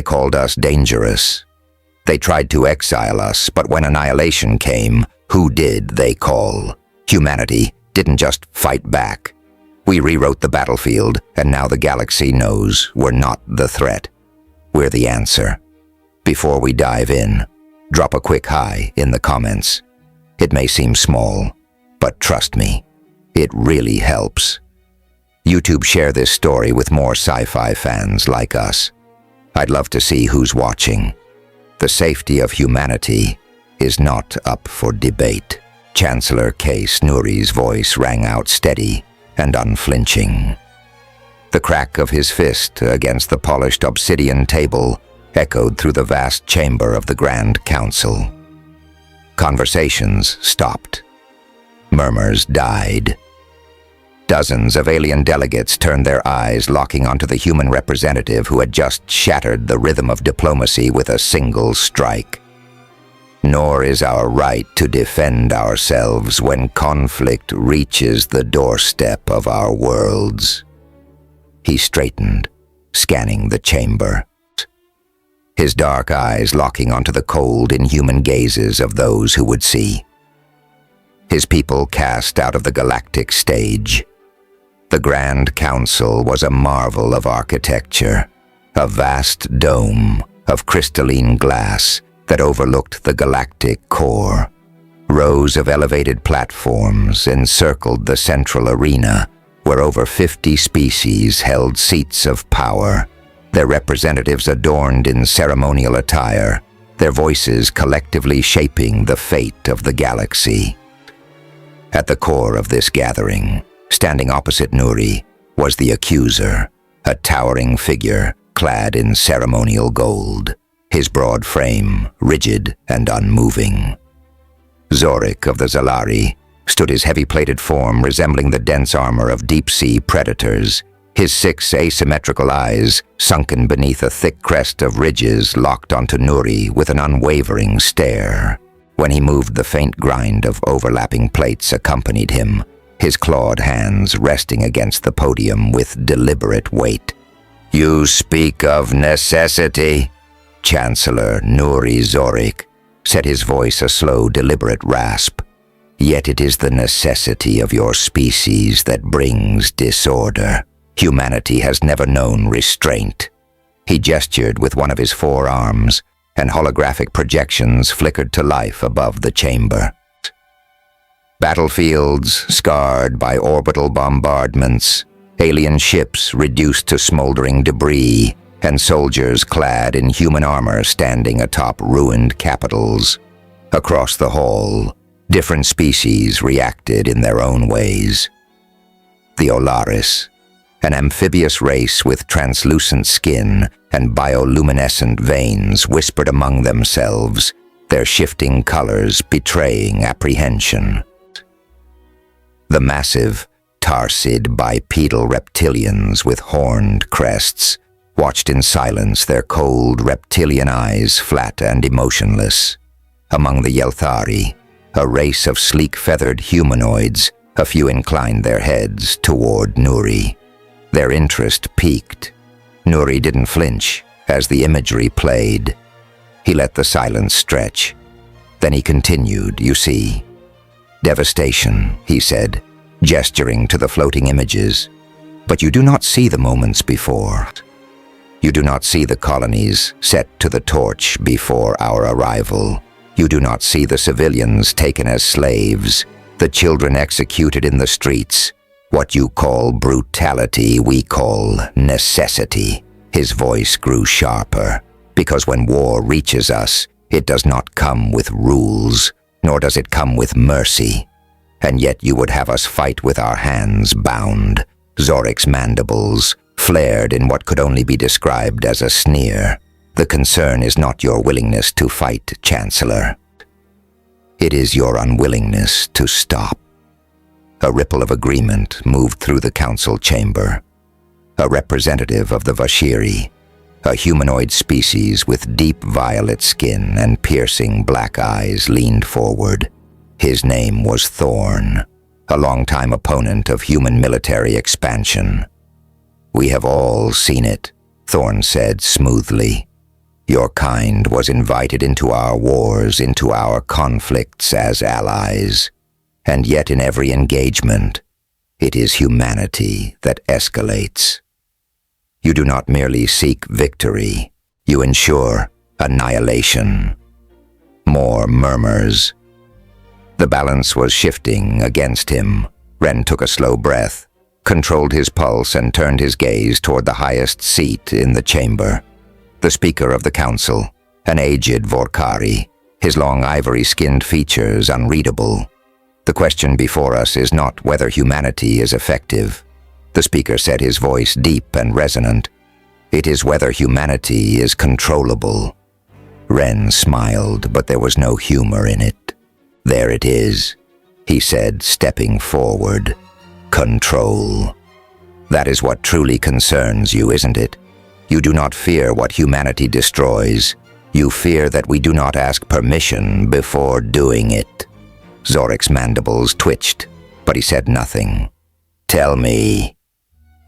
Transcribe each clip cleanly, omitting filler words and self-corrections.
called us dangerous. They tried to exile us, but when annihilation came, who did they call? Humanity didn't just fight back. We rewrote the battlefield, and now the galaxy knows we're not the threat. We're the answer. Before we dive in, drop a quick hi in the comments. It may seem small, but trust me, it really helps. YouTube, share this story with more sci-fi fans like us. I'd love to see who's watching. The safety of humanity is not up for debate. Chancellor Case Nuri's voice rang out steady and unflinching. The crack of his fist against the polished obsidian table echoed through the vast chamber of the Grand Council. Conversations stopped. Murmurs died. Dozens of alien delegates turned their eyes, locking onto the human representative who had just shattered the rhythm of diplomacy with a single strike. Nor is our right to defend ourselves when conflict reaches the doorstep of our worlds. He straightened, scanning the chamber, his dark eyes locking onto the cold, inhuman gazes of those who would see. His people cast out of the galactic stage. The Grand Council was a marvel of architecture, a vast dome of crystalline glass that overlooked the galactic core. Rows of elevated platforms encircled the central arena, where over 50 species held seats of power, their representatives adorned in ceremonial attire, their voices collectively shaping the fate of the galaxy. At the core of this gathering, standing opposite Nuri, was the Accuser, a towering figure clad in ceremonial gold, his broad frame rigid and unmoving. Zorik of the Zalari stood, his heavy-plated form resembling the dense armor of deep-sea predators, his 6 asymmetrical eyes sunken beneath a thick crest of ridges locked onto Nuri with an unwavering stare. When he moved, the faint grind of overlapping plates accompanied him, his clawed hands resting against the podium with deliberate weight. "You speak of necessity?" Chancellor Nuri Zorik said, his voice a slow, deliberate rasp. "Yet it is the necessity of your species that brings disorder. Humanity has never known restraint." He gestured with one of his 4 arms, and holographic projections flickered to life above the chamber. Battlefields scarred by orbital bombardments, alien ships reduced to smoldering debris, and soldiers clad in human armor standing atop ruined capitals. Across the hall, different species reacted in their own ways. The Olaris, an amphibious race with translucent skin and bioluminescent veins, whispered among themselves, their shifting colors betraying apprehension. The massive, tarsid bipedal reptilians with horned crests watched in silence, their cold reptilian eyes flat and emotionless. Among the Yelthari, a race of sleek feathered humanoids, a few inclined their heads toward Nuri. Their interest piqued. Nuri didn't flinch as the imagery played. He let the silence stretch. Then he continued, "You see. Devastation," he said, gesturing to the floating images. "But you do not see the moments before. You do not see the colonies set to the torch before our arrival. You do not see the civilians taken as slaves, the children executed in the streets. What you call brutality, we call necessity." His voice grew sharper, because when war reaches us, it does not come with rules, nor does it come with mercy. And yet you would have us fight with our hands bound. Zorik's mandibles flared in what could only be described as a sneer. "The concern is not your willingness to fight, Chancellor. It is your unwillingness to stop." A ripple of agreement moved through the council chamber. A representative of the Vashiri, a humanoid species with deep violet skin and piercing black eyes, leaned forward. His name was Thorn, a longtime opponent of human military expansion. "We have all seen it," Thorn said smoothly. Your kind was invited into our wars, into our conflicts as allies. And yet in every engagement, it is humanity that escalates. You do not merely seek victory, you ensure annihilation. More murmurs. The balance was shifting against him. Ren took a slow breath, controlled his pulse, and turned his gaze toward the highest seat in the chamber. The Speaker of the Council, an aged Vorkari, his long ivory-skinned features unreadable. The question before us is not whether humanity is effective. The Speaker said, his voice deep and resonant. It is whether humanity is controllable. Ren smiled, but there was no humor in it. There it is, he said, stepping forward. Control. That is what truly concerns you, isn't it? You do not fear what humanity destroys. You fear that we do not ask permission before doing it. Zorek's mandibles twitched, but he said nothing. Tell me.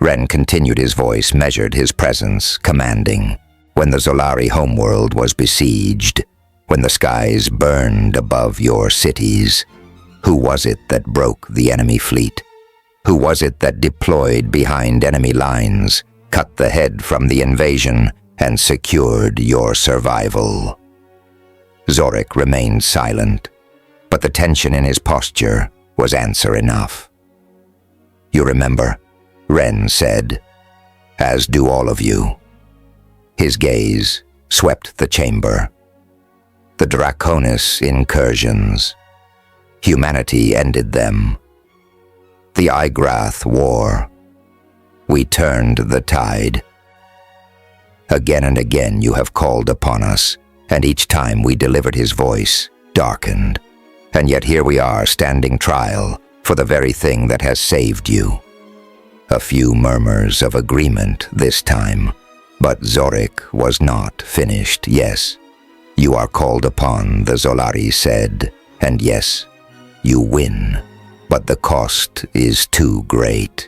Ren continued, his voice measured, his presence commanding. When the Zolari homeworld was besieged, when the skies burned above your cities, who was it that broke the enemy fleet? Who was it that deployed behind enemy lines, cut the head from the invasion, and secured your survival? Zorek remained silent, but the tension in his posture was answer enough. You remember, Ren said, as do all of you. His gaze swept the chamber. The Draconis incursions. Humanity ended them. The Igrath War. We turned the tide. Again and again you have called upon us, and each time we delivered his voice, darkened. And yet here we are, standing trial for the very thing that has saved you. A few murmurs of agreement this time, but Zorek was not finished. Yes, you are called upon, the Zolari said, and yes, you win, but the cost is too great.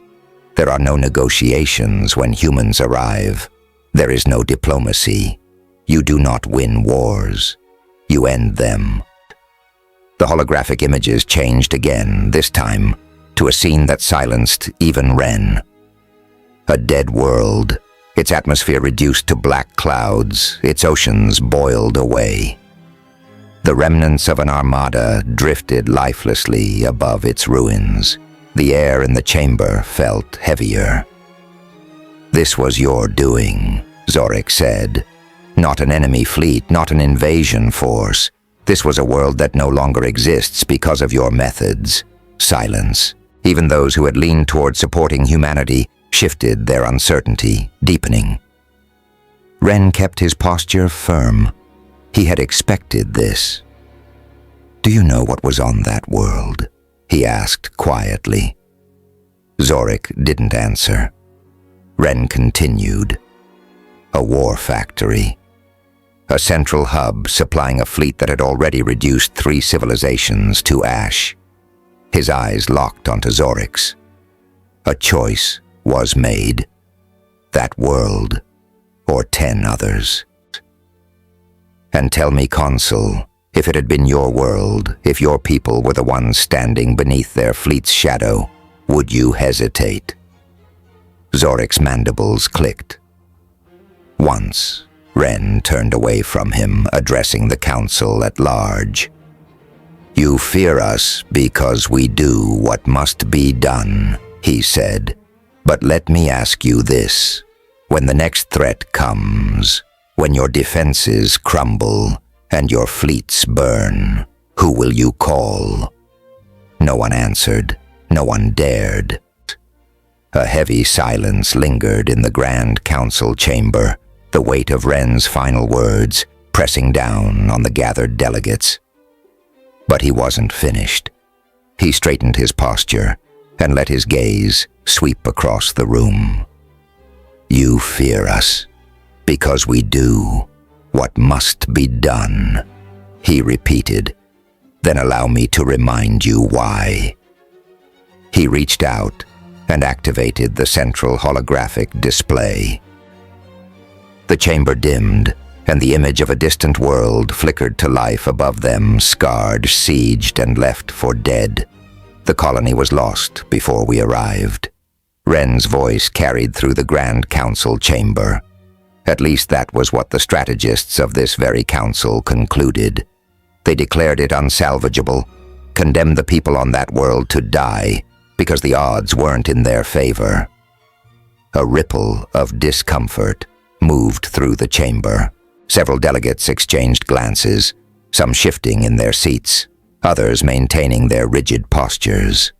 There are no negotiations when humans arrive. There is no diplomacy. You do not win wars. You end them. The holographic images changed again, this time to a scene that silenced even Ren. A dead world, its atmosphere reduced to black clouds, its oceans boiled away. The remnants of an armada drifted lifelessly above its ruins. The air in the chamber felt heavier. This was your doing, Zorek said. Not an enemy fleet, not an invasion force. This was a world that no longer exists because of your methods. Silence. Even those who had leaned toward supporting humanity shifted their uncertainty, deepening. Ren kept his posture firm. He had expected this. Do you know what was on that world? He asked quietly. Zorek didn't answer. Ren continued. A war factory. A central hub supplying a fleet that had already reduced 3 civilizations to ash. His eyes locked onto Zorek's. A choice was made. That world, or 10 others. And tell me, Consul, if it had been your world, if your people were the ones standing beneath their fleet's shadow, would you hesitate? Zorek's mandibles clicked. Once, Ren turned away from him, addressing the council at large. You fear us because we do what must be done, he said. But let me ask you this. When the next threat comes, when your defenses crumble and your fleets burn, who will you call? No one answered. No one dared. A heavy silence lingered in the Grand Council chamber, the weight of Ren's final words pressing down on the gathered delegates. But he wasn't finished. He straightened his posture and let his gaze sweep across the room. You fear us because we do what must be done, he repeated. Then allow me to remind you why. He reached out and activated the central holographic display. The chamber dimmed, and the image of a distant world flickered to life above them, scarred, sieged, and left for dead. The colony was lost before we arrived. Wren's voice carried through the Grand Council chamber. At least that was what the strategists of this very council concluded. They declared it unsalvageable, condemned the people on that world to die because the odds weren't in their favor. A ripple of discomfort moved through the chamber. Several delegates exchanged glances, some shifting in their seats, others maintaining their rigid postures.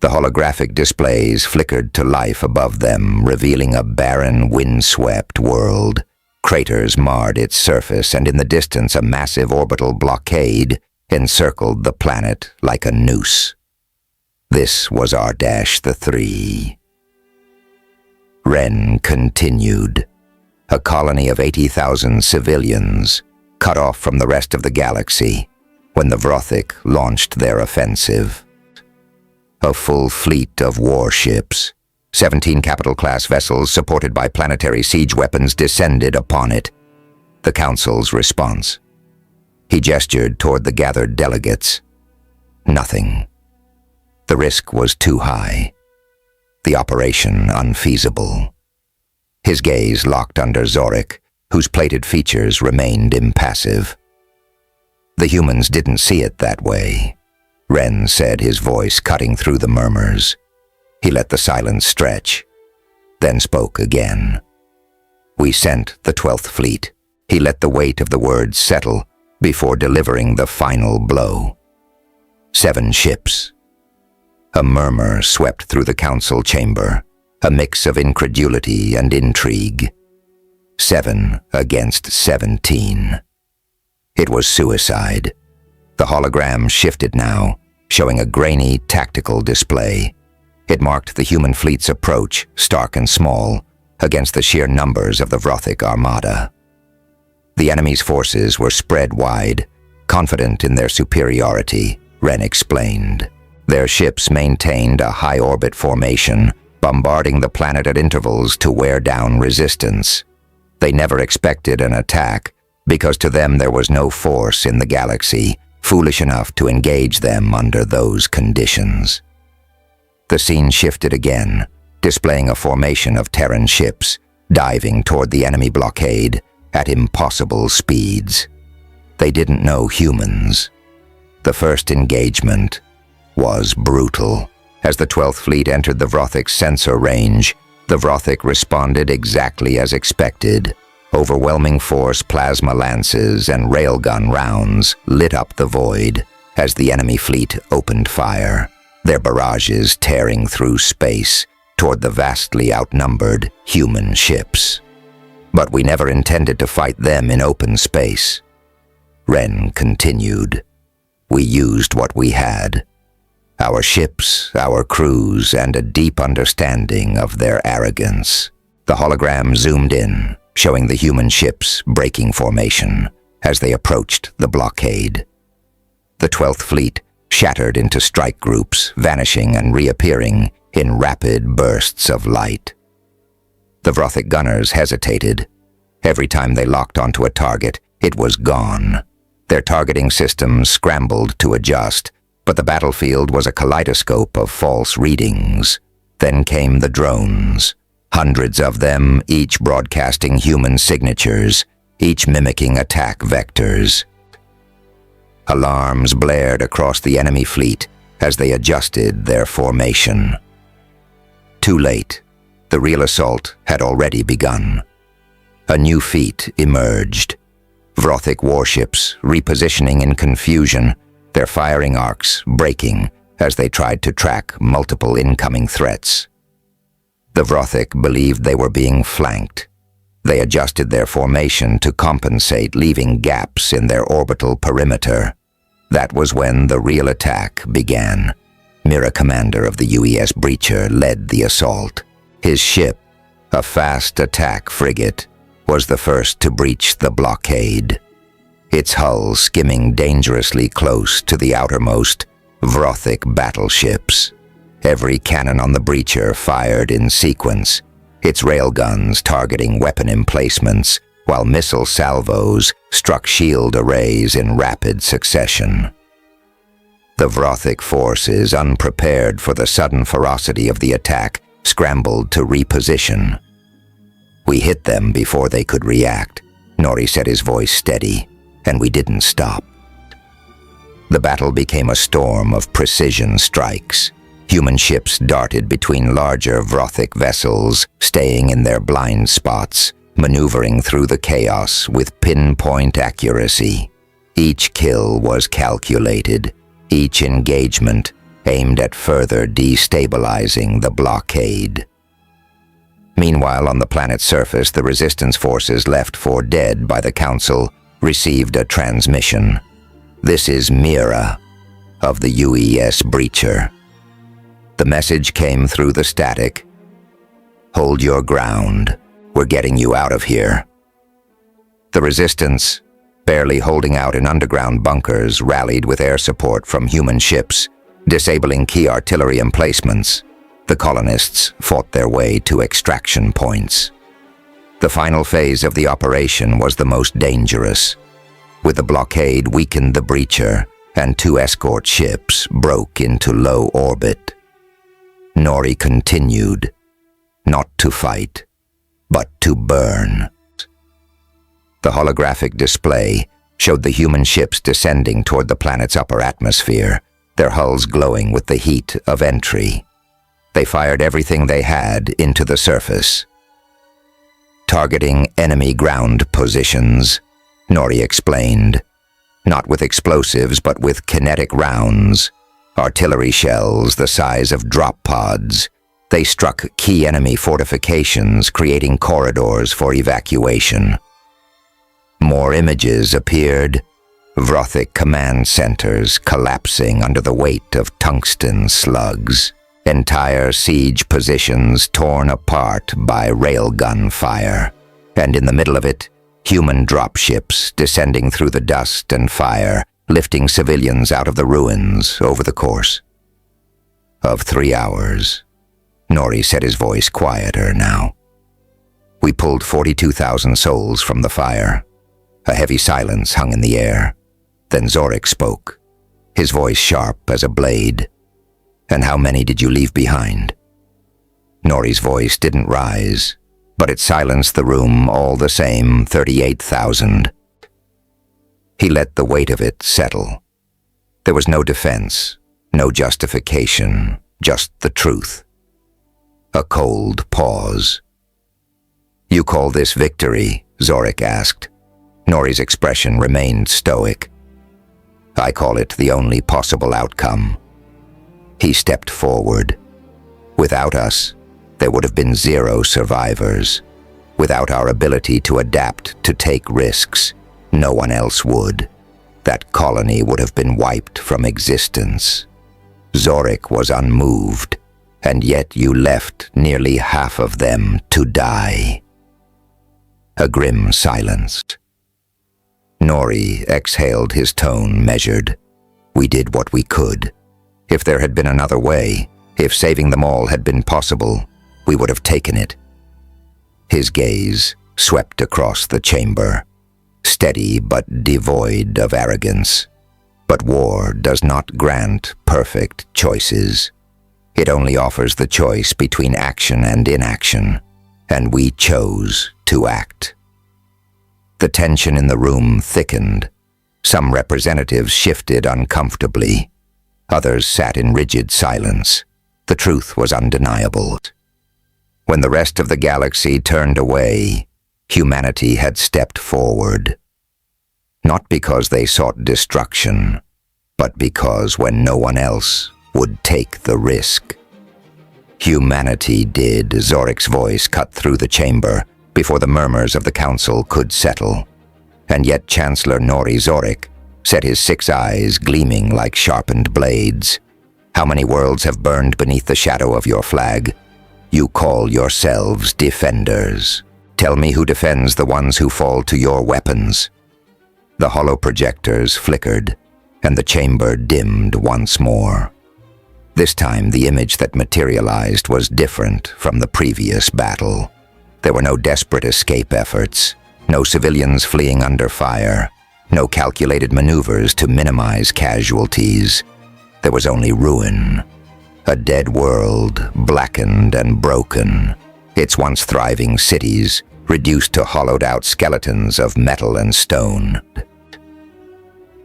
The holographic displays flickered to life above them, revealing a barren, windswept world. Craters marred its surface, and in the distance a massive orbital blockade encircled the planet like a noose. This was R-3. Wren continued. A colony of 80,000 civilians, cut off from the rest of the galaxy, when the Vrothic launched their offensive. A full fleet of warships, 17 capital-class vessels supported by planetary siege weapons, descended upon it. The Council's response. He gestured toward the gathered delegates. Nothing. The risk was too high. The operation unfeasible. His gaze locked under Zorik, whose plated features remained impassive. The humans didn't see it that way, Wren said, his voice cutting through the murmurs. He let the silence stretch, then spoke again. We sent the 12th Fleet. He let the weight of the words settle before delivering the final blow. 7 ships. A murmur swept through the council chamber, a mix of incredulity and intrigue. 7 against 17. It was suicide. The hologram shifted now, showing a grainy, tactical display. It marked the human fleet's approach, stark and small, against the sheer numbers of the Vrothic armada. The enemy's forces were spread wide, confident in their superiority, Wren explained. Their ships maintained a high-orbit formation, bombarding the planet at intervals to wear down resistance. They never expected an attack, because to them there was no force in the galaxy foolish enough to engage them under those conditions. The scene shifted again, displaying a formation of Terran ships, diving toward the enemy blockade at impossible speeds. They didn't know humans. The first engagement was brutal. As the 12th Fleet entered the Vrothic's sensor range, the Vrothic responded exactly as expected. Overwhelming force plasma lances and railgun rounds lit up the void as the enemy fleet opened fire, their barrages tearing through space toward the vastly outnumbered human ships. But we never intended to fight them in open space. Wren continued. We used what we had. Our ships, our crews, and a deep understanding of their arrogance. The hologram zoomed in, showing the human ships breaking formation as they approached the blockade. The 12th Fleet shattered into strike groups, vanishing and reappearing in rapid bursts of light. The Vrothic gunners hesitated. Every time they locked onto a target, it was gone. Their targeting systems scrambled to adjust, but the battlefield was a kaleidoscope of false readings. Then came the drones. Hundreds of them, each broadcasting human signatures, each mimicking attack vectors. Alarms blared across the enemy fleet as they adjusted their formation. Too late. The real assault had already begun. A new feat emerged. Vrothic warships repositioning in confusion, their firing arcs breaking as they tried to track multiple incoming threats. The Vrothic believed they were being flanked. They adjusted their formation to compensate, leaving gaps in their orbital perimeter. That was when the real attack began. Mira, commander of the UES Breacher, led the assault. His ship, a fast attack frigate, was the first to breach the blockade. Its hull skimming dangerously close to the outermost Vrothic battleships. Every cannon on the Breacher fired in sequence, its railguns targeting weapon emplacements while missile salvos struck shield arrays in rapid succession. The Vrothic forces, unprepared for the sudden ferocity of the attack, scrambled to reposition. We hit them before they could react. Nori said, his voice steady, and we didn't stop. The battle became a storm of precision strikes. Human ships darted between larger Vrothic vessels, staying in their blind spots, maneuvering through the chaos with pinpoint accuracy. Each kill was calculated, each engagement aimed at further destabilizing the blockade. Meanwhile, on the planet's surface, the resistance forces left for dead by the Council received a transmission. "This is Mira, of the UES Breacher." The message came through the static. "Hold your ground. We're getting you out of here." The resistance, barely holding out in underground bunkers, rallied with air support from human ships, disabling key artillery emplacements. The colonists fought their way to extraction points. The final phase of the operation was the most dangerous. With the blockade weakened, the Breacher and 2 escort ships broke into low orbit. Nori continued, not to fight, but to burn. The holographic display showed the human ships descending toward the planet's upper atmosphere, their hulls glowing with the heat of entry. They fired everything they had into the surface. "Targeting enemy ground positions," Nori explained. "Not with explosives, but with kinetic rounds. Artillery shells the size of drop pods. They struck key enemy fortifications, creating corridors for evacuation." More images appeared. Vrothic command centers collapsing under the weight of tungsten slugs. Entire siege positions torn apart by railgun fire. And in the middle of it, human dropships descending through the dust and fire, lifting civilians out of the ruins over the course of 3 hours. Nori said, his voice quieter now. "We pulled 42,000 souls from the fire." A heavy silence hung in the air. Then Zorik spoke, his voice sharp as a blade. "And how many did you leave behind?" Nori's voice didn't rise, but it silenced the room all the same. 38,000. He let the weight of it settle. There was no defense, no justification, just the truth. A cold pause. "You call this victory?" Zorik asked. Nori's expression remained stoic. "I call it the only possible outcome." He stepped forward. "Without us, there would have been 0 survivors. Without our ability to adapt, to take risks, no one else would. That colony would have been wiped from existence." Zorik was unmoved, "And yet you left nearly half of them to die." A grim silence. Nori exhaled, his tone measured. "We did what we could. If there had been another way, if saving them all had been possible, we would have taken it." His gaze swept across the chamber, steady but devoid of arrogance. But war does not grant perfect choices. It only offers the choice between action and inaction, and we chose to act. The tension in the room thickened. Some representatives shifted uncomfortably. Others sat in rigid silence. The truth was undeniable. When the rest of the galaxy turned away, humanity had stepped forward. Not because they sought destruction, but because when no one else would take the risk. Humanity did. Zorik's voice cut through the chamber before the murmurs of the Council could settle. And yet Chancellor Nori Zorik set his 6 eyes gleaming like sharpened blades. "How many worlds have burned beneath the shadow of your flag? You call yourselves defenders. Tell me who defends the ones who fall to your weapons." The hollow projectors flickered, and the chamber dimmed once more. This time the image that materialized was different from the previous battle. There were no desperate escape efforts, No civilians fleeing under fire. No calculated maneuvers to minimize casualties. There was only ruin. A dead world, blackened and broken. Its once thriving cities reduced to hollowed-out skeletons of metal and stone.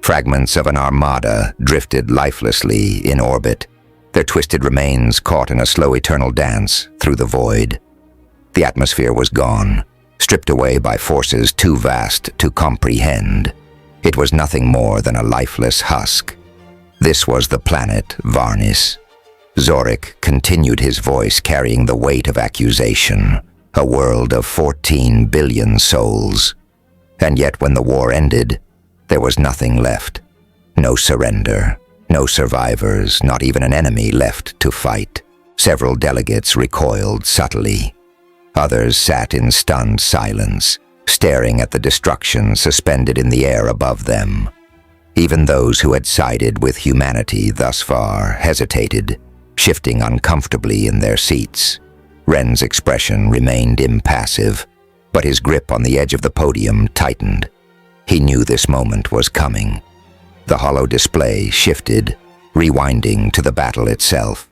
Fragments of an armada drifted lifelessly in orbit, their twisted remains caught in a slow eternal dance through the void. The atmosphere was gone, stripped away by forces too vast to comprehend. It was nothing more than a lifeless husk. This was the planet Varnis. Zorik continued, his voice carrying the weight of accusation. A world of 14 billion souls. And yet when the war ended, there was nothing left. No surrender, no survivors, not even an enemy left to fight. Several delegates recoiled subtly. Others sat in stunned silence, staring at the destruction suspended in the air above them. Even those who had sided with humanity thus far hesitated, shifting uncomfortably in their seats. Ren's expression remained impassive, but his grip on the edge of the podium tightened. He knew this moment was coming. The hollow display shifted, rewinding to the battle itself.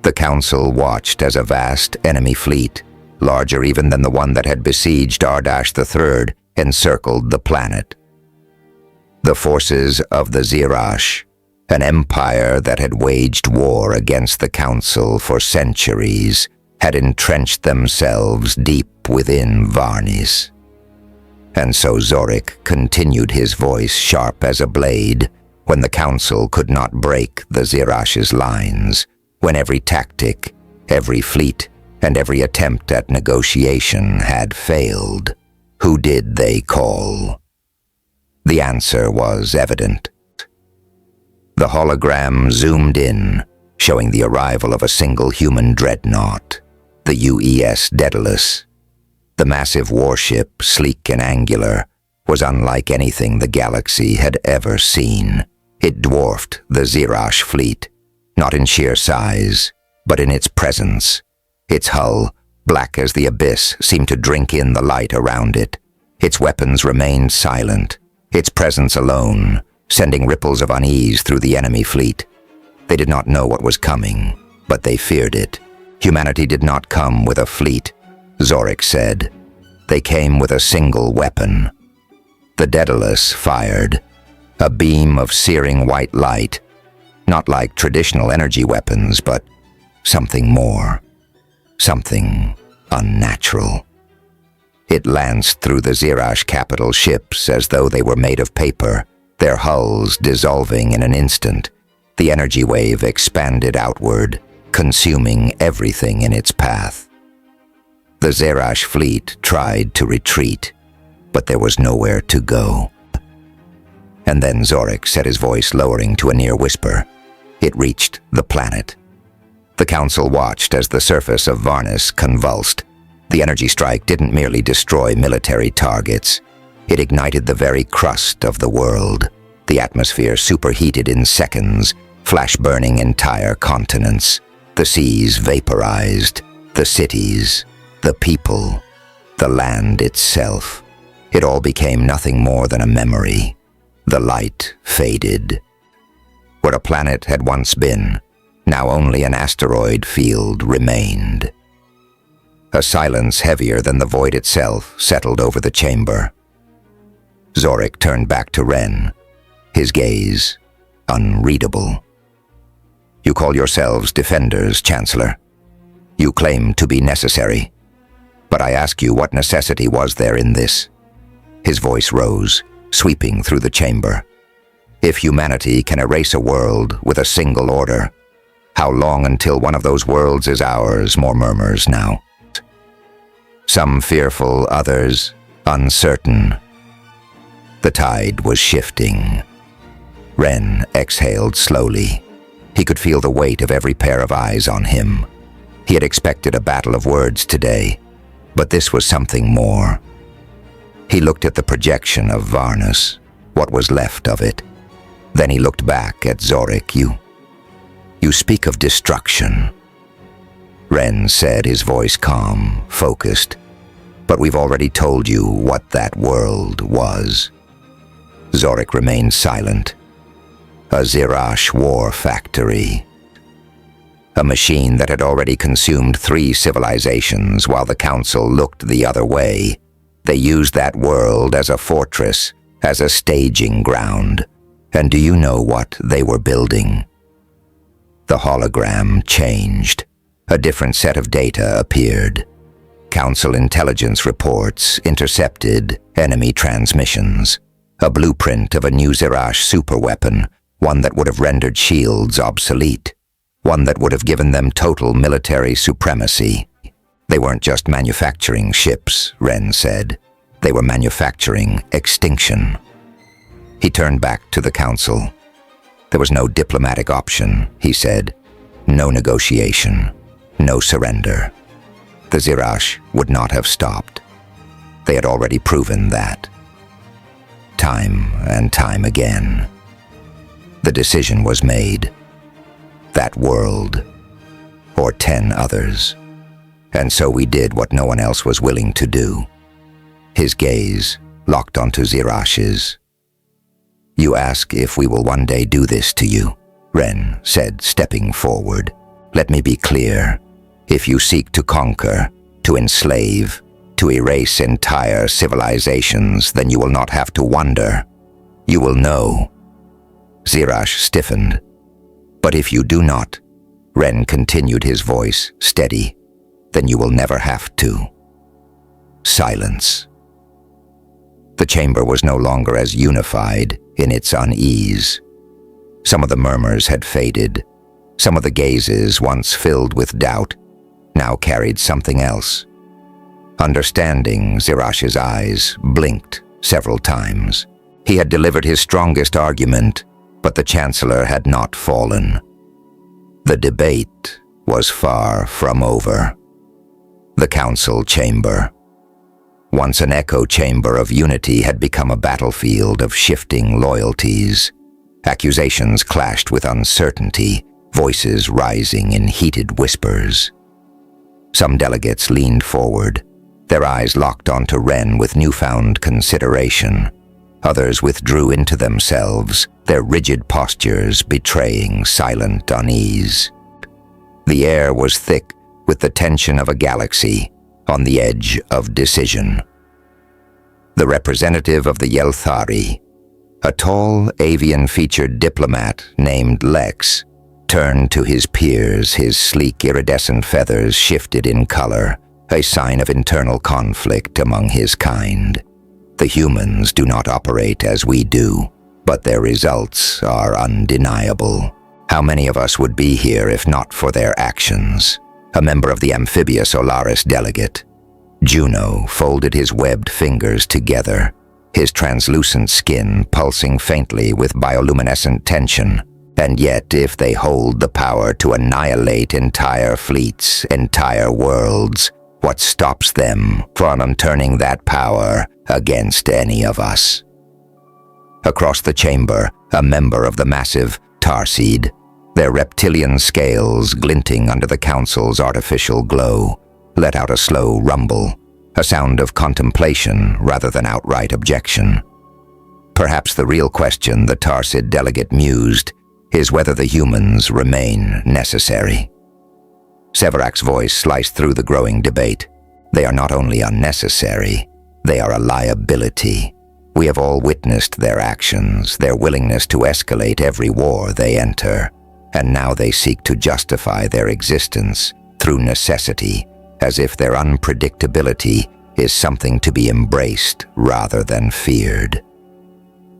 The council watched as a vast enemy fleet, larger even than the one that had besieged Ardash III, encircled the planet. The forces of the Zirash, an empire that had waged war against the council for centuries, had entrenched themselves deep within Varnis. And so Zorik continued, his voice sharp as a blade, when the council could not break the Zirash's lines, when every tactic, every fleet, and every attempt at negotiation had failed. Who did they call? The answer was evident. The hologram zoomed in, showing the arrival of a single human dreadnought, the UES Daedalus. The massive warship, sleek and angular, was unlike anything the galaxy had ever seen. It dwarfed the Zirash fleet, not in sheer size, but in its presence. Its hull, black as the abyss, seemed to drink in the light around it. Its weapons remained silent, its presence alone, sending ripples of unease through the enemy fleet. They did not know what was coming, but they feared it. Humanity did not come with a fleet, Zorik said. They came with a single weapon. The Daedalus fired, a beam of searing white light, not like traditional energy weapons, but something more, something unnatural. It lanced through the Zirash capital ships as though they were made of paper, their hulls dissolving in an instant. The energy wave expanded outward, consuming everything in its path. The Zirash fleet tried to retreat, but there was nowhere to go. And then Zorik set his voice, lowering to a near whisper. It reached the planet. The council watched as the surface of Varnis convulsed. The energy strike didn't merely destroy military targets. It ignited the very crust of the world. The atmosphere superheated in seconds, flash-burning entire continents. The seas vaporized, the cities, the people, the land itself. It all became nothing more than a memory. The light faded. Where a planet had once been, now only an asteroid field remained. A silence heavier than the void itself settled over the chamber. Zorik turned back to Ren, his gaze unreadable. You call yourselves defenders, Chancellor. You claim to be necessary. But I ask you, what necessity was there in this? His voice rose, sweeping through the chamber. If humanity can erase a world with a single order, how long until one of those worlds is ours? More murmurs now. Some fearful, others uncertain. The tide was shifting. Ren exhaled slowly. He could feel the weight of every pair of eyes on him. He had expected a battle of words today, but this was something more. He looked at the projection of Varnis, what was left of it. Then he looked back at Zorik. You speak of destruction. Ren said, his voice calm, focused. But we've already told you what that world was. Zorik remained silent. A Zirash war factory. A machine that had already consumed 3 civilizations while the Council looked the other way. They used that world as a fortress, as a staging ground. And do you know what they were building? The hologram changed. A different set of data appeared. Council intelligence reports intercepted enemy transmissions. A blueprint of a new Zirash superweapon, one that would have rendered shields obsolete. One that would have given them total military supremacy. They weren't just manufacturing ships, Ren said. They were manufacturing extinction. He turned back to the Council. There was no diplomatic option, he said. No negotiation. No surrender. The Zirash would not have stopped. They had already proven that. Time and time again. The decision was made. That world, or 10 others. And so we did what no one else was willing to do. His gaze locked onto Zirash's. You ask if we will one day do this to you, Ren said, stepping forward. Let me be clear. If you seek to conquer, to enslave, to erase entire civilizations, then you will not have to wonder. You will know. Zirash stiffened. But if you do not, Ren continued, his voice steady, then you will never have to. Silence. The chamber was no longer as unified in its unease. Some of the murmurs had faded. Some of the gazes, once filled with doubt, now carried something else. Understanding, Zirash's eyes blinked several times. He had delivered his strongest argument, but the Chancellor had not fallen. The debate was far from over. The Council chamber. Once an echo chamber of unity had become a battlefield of shifting loyalties. Accusations clashed with uncertainty, voices rising in heated whispers. Some delegates leaned forward, their eyes locked onto Ren with newfound consideration. Others withdrew into themselves, their rigid postures betraying silent unease. The air was thick with the tension of a galaxy on the edge of decision. The representative of the Yelthari, a tall, avian-featured diplomat named Lex, turned to his peers, his sleek iridescent feathers shifted in color, a sign of internal conflict among his kind. The humans do not operate as we do, but their results are undeniable. How many of us would be here if not for their actions? A member of the amphibious Olaris delegate. Juno folded his webbed fingers together, his translucent skin pulsing faintly with bioluminescent tension. And yet, if they hold the power to annihilate entire fleets, entire worlds, what stops them from turning that power against any of us? Across the chamber, a member of the massive Tarseed, their reptilian scales glinting under the Council's artificial glow, let out a slow rumble, a sound of contemplation rather than outright objection. Perhaps the real question, the Tarseed delegate mused, is whether the humans remain necessary. Severak's voice sliced through the growing debate. They are not only unnecessary, they are a liability. We have all witnessed their actions, their willingness to escalate every war they enter, and now they seek to justify their existence through necessity, as if their unpredictability is something to be embraced rather than feared.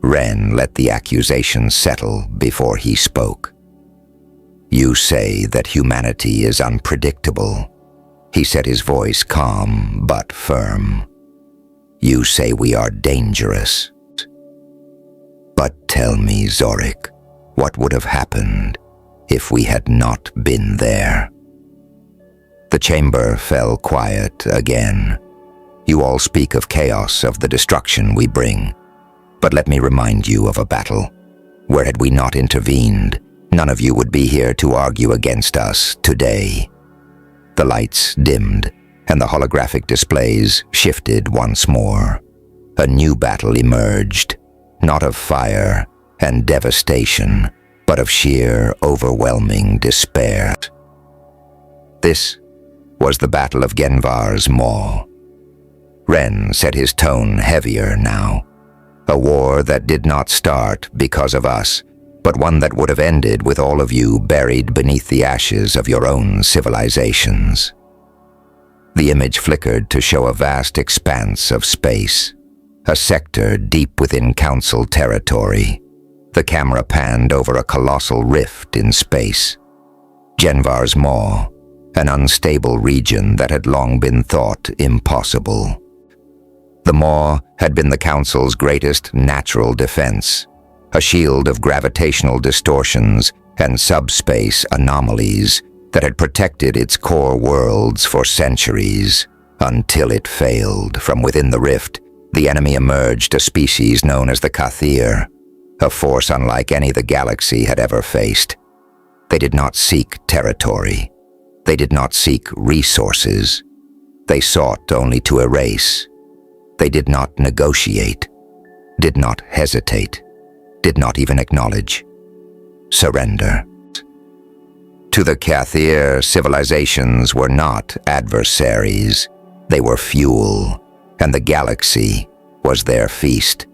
Ren let the accusation settle before he spoke. You say that humanity is unpredictable. He said, his voice calm but firm. You say we are dangerous. But tell me, Zorik, what would have happened if we had not been there? The chamber fell quiet again. You all speak of chaos, of the destruction we bring. But let me remind you of a battle. Where had we not intervened, none of you would be here to argue against us today. The lights dimmed, and the holographic displays shifted once more. A new battle emerged, not of fire and devastation, but of sheer, overwhelming despair. This was the Battle of Genvar's Maw. Ren set his tone heavier now. A war that did not start because of us, but one that would have ended with all of you buried beneath the ashes of your own civilizations. The image flickered to show a vast expanse of space, a sector deep within Council territory. The camera panned over a colossal rift in space. Genvar's Maw, an unstable region that had long been thought impossible. The Maw had been the Council's greatest natural defense, a shield of gravitational distortions and subspace anomalies that had protected its core worlds for centuries, until it failed. From within the rift, the enemy emerged, a species known as the Kathir, a force unlike any the galaxy had ever faced. They did not seek territory. They did not seek resources. They sought only to erase. They did not negotiate, did not hesitate, did not even acknowledge surrender. To the Kathir, civilizations were not adversaries. They were fuel, and the galaxy was their feast.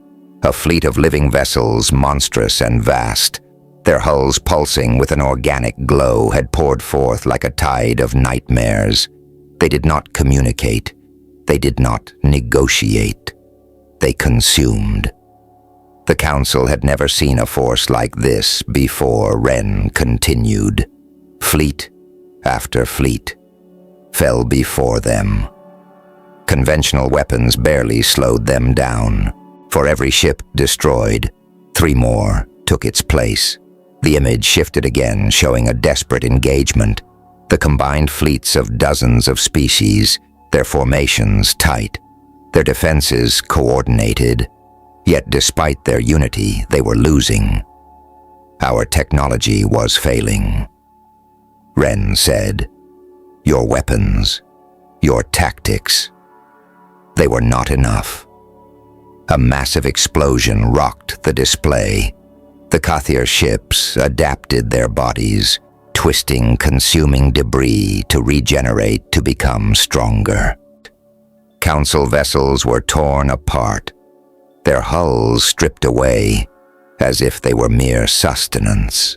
A fleet of living vessels, monstrous and vast, their hulls pulsing with an organic glow, had poured forth like a tide of nightmares. They did not communicate. They did not negotiate. They consumed. The Council had never seen a force like this before. Ren continued. Fleet after fleet fell before them. Conventional weapons barely slowed them down. For every ship destroyed, 3 more took its place. The image shifted again, showing a desperate engagement. The combined fleets of dozens of species, their formations tight, their defenses coordinated. Yet despite their unity, they were losing. Our technology was failing. Ren said, "Your weapons, your tactics, they were not enough." A massive explosion rocked the display. The Kathir ships adapted their bodies, twisting, consuming debris to regenerate, to become stronger. Council vessels were torn apart, their hulls stripped away, as if they were mere sustenance.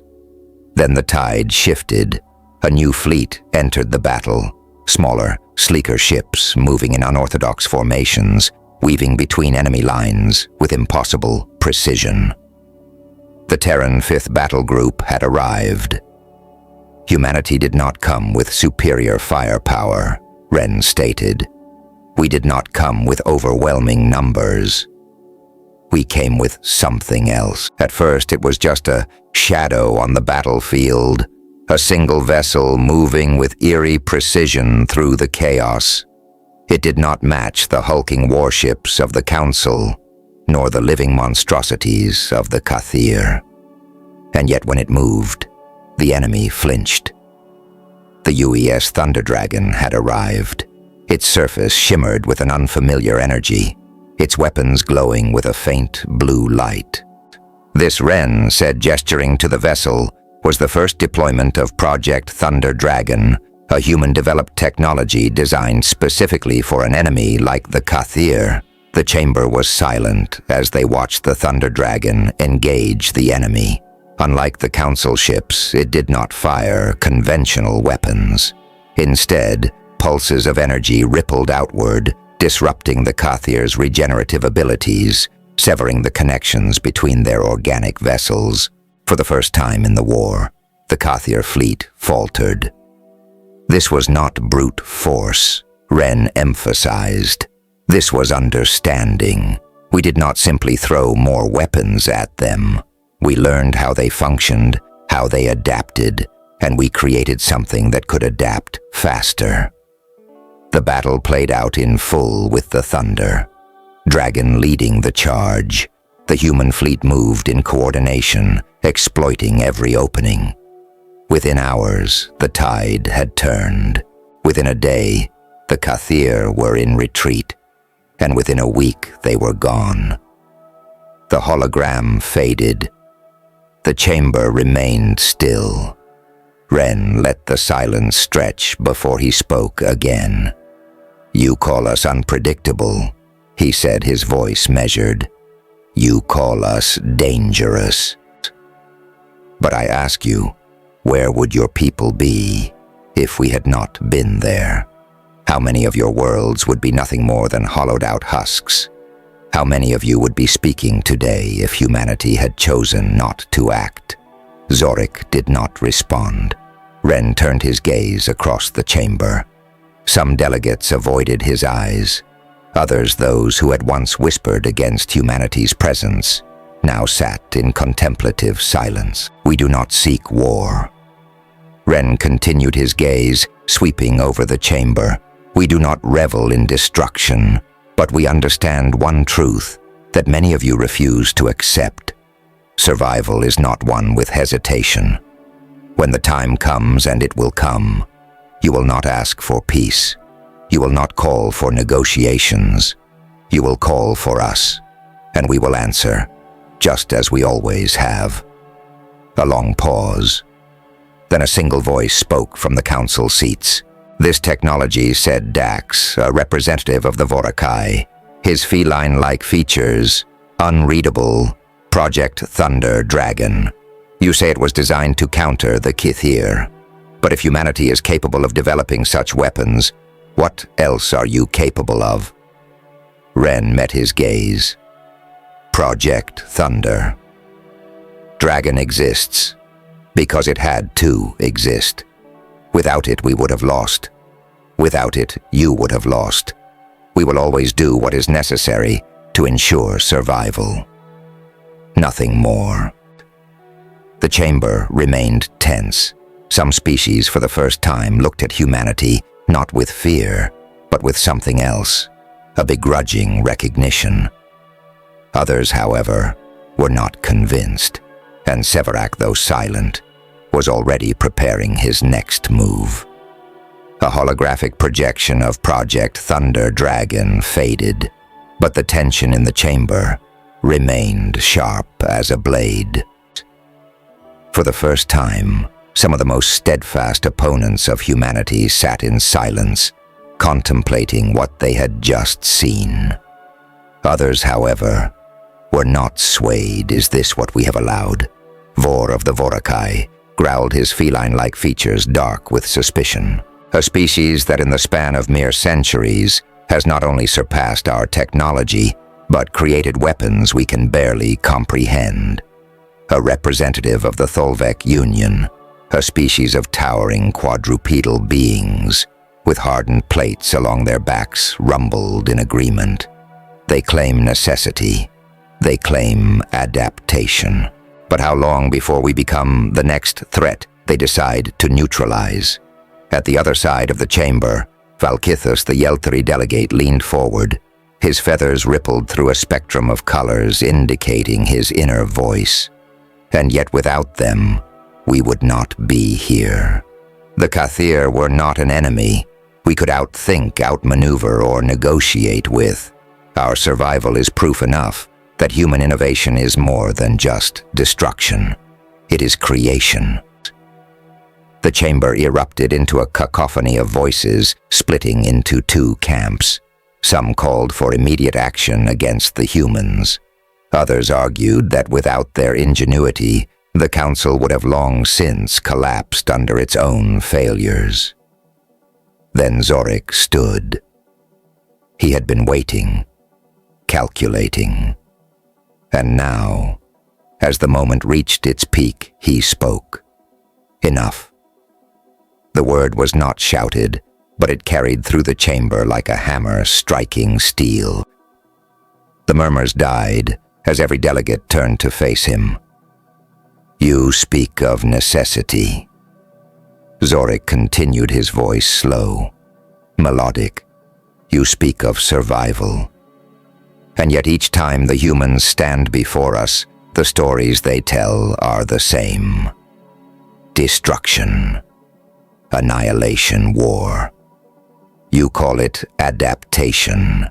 Then the tide shifted. A new fleet entered the battle, smaller, sleeker ships moving in unorthodox formations, weaving between enemy lines with impossible precision. The Terran 5th Battle Group had arrived. Humanity did not come with superior firepower, Ren stated. We did not come with overwhelming numbers. We came with something else. At first, it was just a shadow on the battlefield, a single vessel moving with eerie precision through the chaos. It did not match the hulking warships of the Council, nor the living monstrosities of the Kathir. And yet when it moved, the enemy flinched. The UES Thunder Dragon had arrived. Its surface shimmered with an unfamiliar energy, its weapons glowing with a faint blue light. This, Ren said, gesturing to the vessel, was the first deployment of Project Thunder Dragon, a human-developed technology designed specifically for an enemy like the Kathir. The chamber was silent as they watched the Thunder Dragon engage the enemy. Unlike the Council ships, it did not fire conventional weapons. Instead, pulses of energy rippled outward, disrupting the Kathir's regenerative abilities, severing the connections between their organic vessels. For the first time in the war, the Kathir fleet faltered. This was not brute force, Ren emphasized. This was understanding. We did not simply throw more weapons at them. We learned how they functioned, how they adapted, and we created something that could adapt faster. The battle played out in full with the Thunder Dragon leading the charge. The human fleet moved in coordination, exploiting every opening. Within hours, the tide had turned. Within a day, The Kathir were in retreat, and within a week they were gone. The hologram faded. The chamber remained still. Ren let the silence stretch before he spoke again. "You call us unpredictable," he said, his voice measured. "You call us dangerous. But I ask you, where would your people be if we had not been there? How many of your worlds would be nothing more than hollowed-out husks? How many of you would be speaking today if humanity had chosen not to act?" Zorik did not respond. Ren turned his gaze across the chamber. Some delegates avoided his eyes. Others, those who had once whispered against humanity's presence, now sat in contemplative silence. "We do not seek war." Ren continued his gaze, sweeping over the chamber. "We do not revel in destruction, but we understand one truth that many of you refuse to accept. Survival is not one with hesitation. When the time comes, and it will come, you will not ask for peace. You will not call for negotiations. You will call for us, and we will answer, just as we always have." A long pause. Then a single voice spoke from the council seats. "This technology," said Dax, a representative of the Vorakai, his feline-like features, unreadable, Project Thunder Dragon. "You say it was designed to counter the Kithir. But if humanity is capable of developing such weapons, what else are you capable of?" Ren met his gaze. "Project Thunder. Dragon exists because it had to exist. Without it, we would have lost. Without it, you would have lost. We will always do what is necessary to ensure survival. Nothing more." The chamber remained tense. Some species, for the first time, looked at humanity not with fear, but with something else, a begrudging recognition. Others, however, were not convinced, and Severak, though silent, was already preparing his next move. A holographic projection of Project Thunder Dragon faded, but the tension in the chamber remained sharp as a blade. For the first time, some of the most steadfast opponents of humanity sat in silence, contemplating what they had just seen. Others, however, were not swayed. "Is this what we have allowed?" Vor of the Vorakai growled, his feline-like features dark with suspicion. "A species that in the span of mere centuries has not only surpassed our technology, but created weapons we can barely comprehend. A representative of the Tholvek Union, a species of towering quadrupedal beings, with hardened plates along their backs, rumbled in agreement. They claim necessity. They claim adaptation. But how long before we become the next threat they decide to neutralize?" At the other side of the chamber, Valkithus, the Yelthari delegate, leaned forward. His feathers rippled through a spectrum of colors, indicating his inner voice. "And yet without them, we would not be here. The Kathir were not an enemy we could outthink, outmaneuver, or negotiate with. Our survival is proof enough that human innovation is more than just destruction. It is creation." The chamber erupted into a cacophony of voices, splitting into two camps. Some called for immediate action against the humans. Others argued that without their ingenuity, the council would have long since collapsed under its own failures. Then Zorik stood. He had been waiting, calculating. And now, as the moment reached its peak, he spoke. Enough. The word was not shouted, but it carried through the chamber like a hammer striking steel. The murmurs died as every delegate turned to face him. "You speak of necessity." Zorik continued, his voice slow, melodic. "You speak of survival. And yet each time the humans stand before us, the stories they tell are the same. Destruction. Annihilation, war. You call it adaptation.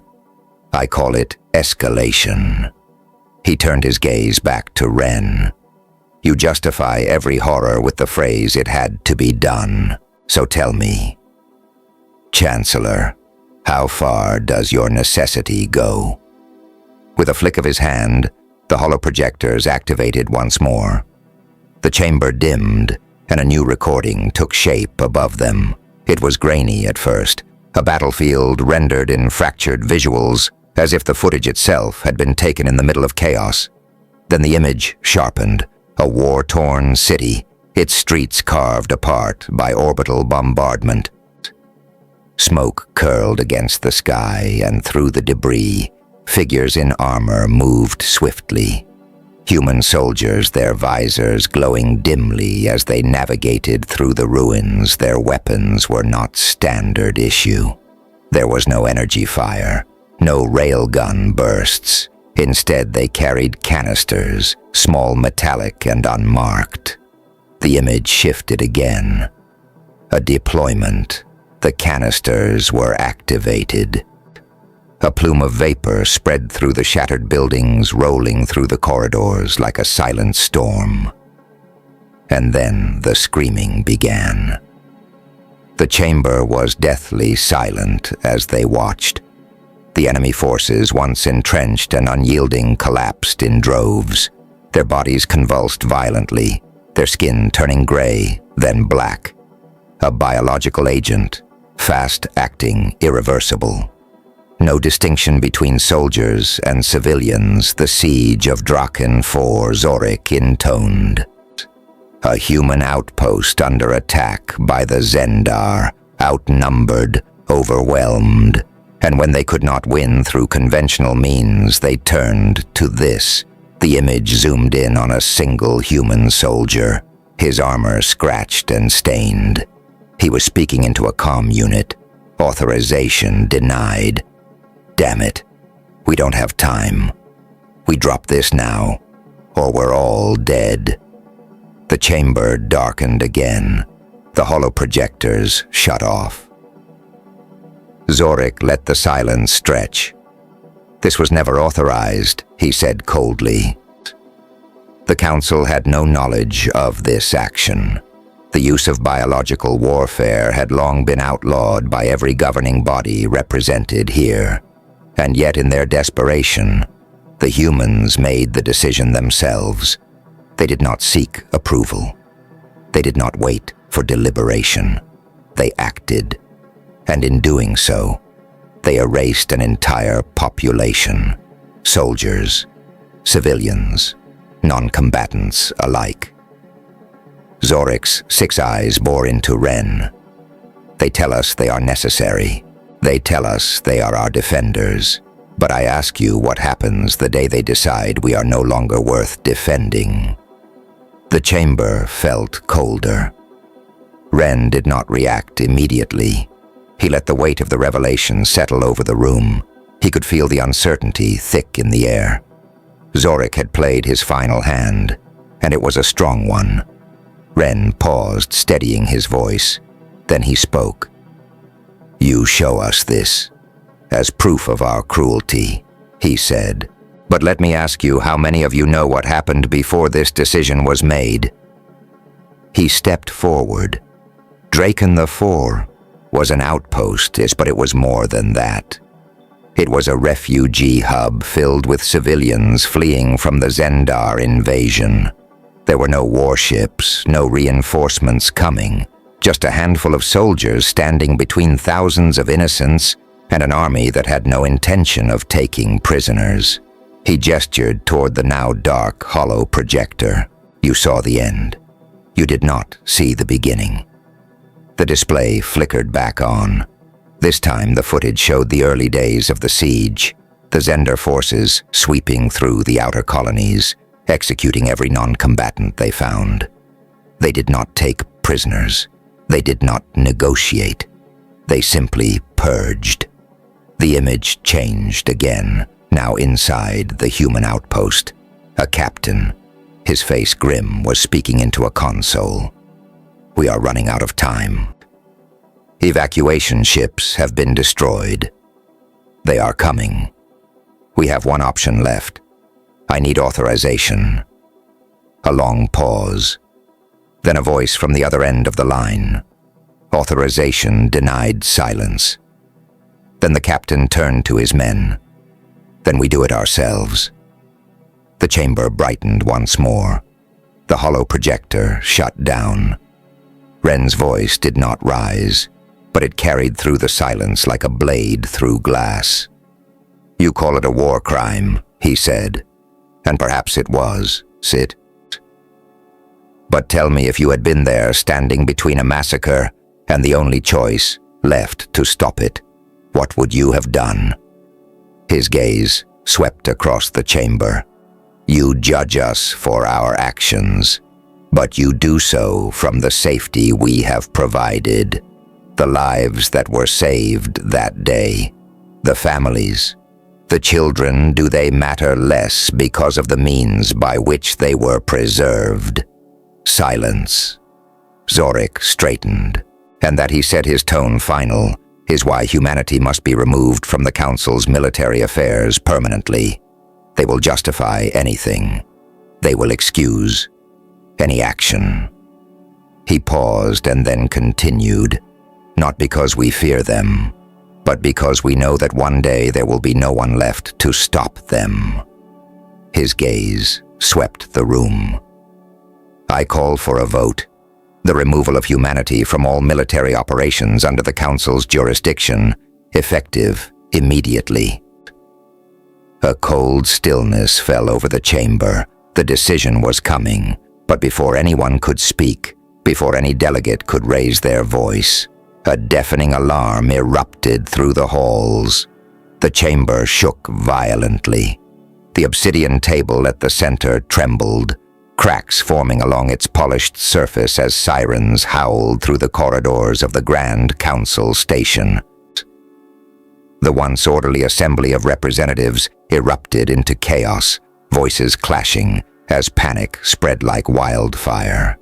I call it escalation. He turned his gaze back to Ren. You justify every horror with the phrase it had to be done. So tell me, Chancellor, how far does your necessity go? With a flick of his hand, the holoprojectors activated once more. The chamber dimmed, and a new recording took shape above them. It was grainy at first, a battlefield rendered in fractured visuals, as if the footage itself had been taken in the middle of chaos. Then the image sharpened, a war-torn city, its streets carved apart by orbital bombardment. Smoke curled against the sky, and through the debris, figures in armor moved swiftly. Human soldiers, their visors glowing dimly as they navigated through the ruins. Their weapons were not standard issue. There was no energy fire, no railgun bursts. Instead, they carried canisters, small, metallic, and unmarked. The image shifted again. A deployment. The canisters were activated. A plume of vapor spread through the shattered buildings, rolling through the corridors like a silent storm. And then the screaming began. The chamber was deathly silent as they watched. The enemy forces, once entrenched and unyielding, collapsed in droves. Their bodies convulsed violently, their skin turning gray, then black. A biological agent, fast-acting, irreversible. No distinction between soldiers and civilians, the siege of Draken 4 Zorik intoned. A human outpost under attack by the Zendar, outnumbered, overwhelmed. And when they could not win through conventional means, they turned to this. The image zoomed in on a single human soldier, his armor scratched and stained. He was speaking into a comm unit. Authorization denied. Damn it. We don't have time. We drop this now, or we're all dead. The chamber darkened again. The holoprojectors shut off. Zorik let the silence stretch. This was never authorized, he said coldly. The Council had no knowledge of this action. The use of biological warfare had long been outlawed by every governing body represented here. And yet in their desperation, the humans made the decision themselves. They did not seek approval. They did not wait for deliberation. They acted. And in doing so, they erased an entire population. Soldiers, civilians, non-combatants alike. Zorik's 6 eyes bore into Ren. They tell us they are necessary. They tell us they are our defenders. But I ask you what happens the day they decide we are no longer worth defending. The chamber felt colder. Ren did not react immediately. He let the weight of the revelation settle over the room. He could feel the uncertainty thick in the air. Zorik had played his final hand, and it was a strong one. Ren paused, steadying his voice. Then he spoke. You show us this as proof of our cruelty, he said. But let me ask you, how many of you know what happened before this decision was made? He stepped forward. Draken the 4 was an outpost, but it was more than that. It was a refugee hub filled with civilians fleeing from the Zendar invasion. There were no warships, no reinforcements coming. Just a handful of soldiers standing between thousands of innocents and an army that had no intention of taking prisoners. He gestured toward the now dark, hollow projector. You saw the end. You did not see the beginning. The display flickered back on. This time the footage showed the early days of the siege, the Zendar forces sweeping through the outer colonies, executing every non-combatant they found. They did not take prisoners. They did not negotiate. They simply purged. The image changed again, now inside the human outpost. A captain, his face grim, was speaking into a console. We are running out of time. Evacuation ships have been destroyed. They are coming. We have one option left. I need authorization. A long pause. Then a voice from the other end of the line. Authorization denied. Silence. Then the captain turned to his men. Then we do it ourselves. The chamber brightened once more. The hollow projector shut down. Ren's voice did not rise, but it carried through the silence like a blade through glass. You call it a war crime, he said. And perhaps it was, Sid. But tell me, if you had been there standing between a massacre and the only choice left to stop it, what would you have done? His gaze swept across the chamber. You judge us for our actions, but you do so from the safety we have provided. The lives that were saved that day, the families, the children, do they matter less because of the means by which they were preserved? Silence. Zorik straightened, and that he said his tone final is why humanity must be removed from the Council's military affairs permanently. They will justify anything. They will excuse any action. He paused and then continued, not because we fear them, but because we know that one day there will be no one left to stop them. His gaze swept the room. I call for a vote. The removal of humanity from all military operations under the Council's jurisdiction, effective immediately. A cold stillness fell over the chamber. The decision was coming, but before anyone could speak, before any delegate could raise their voice, a deafening alarm erupted through the halls. The chamber shook violently. The obsidian table at the center trembled, cracks forming along its polished surface as sirens howled through the corridors of the Grand Council station. The once orderly assembly of representatives erupted into chaos, voices clashing as panic spread like wildfire.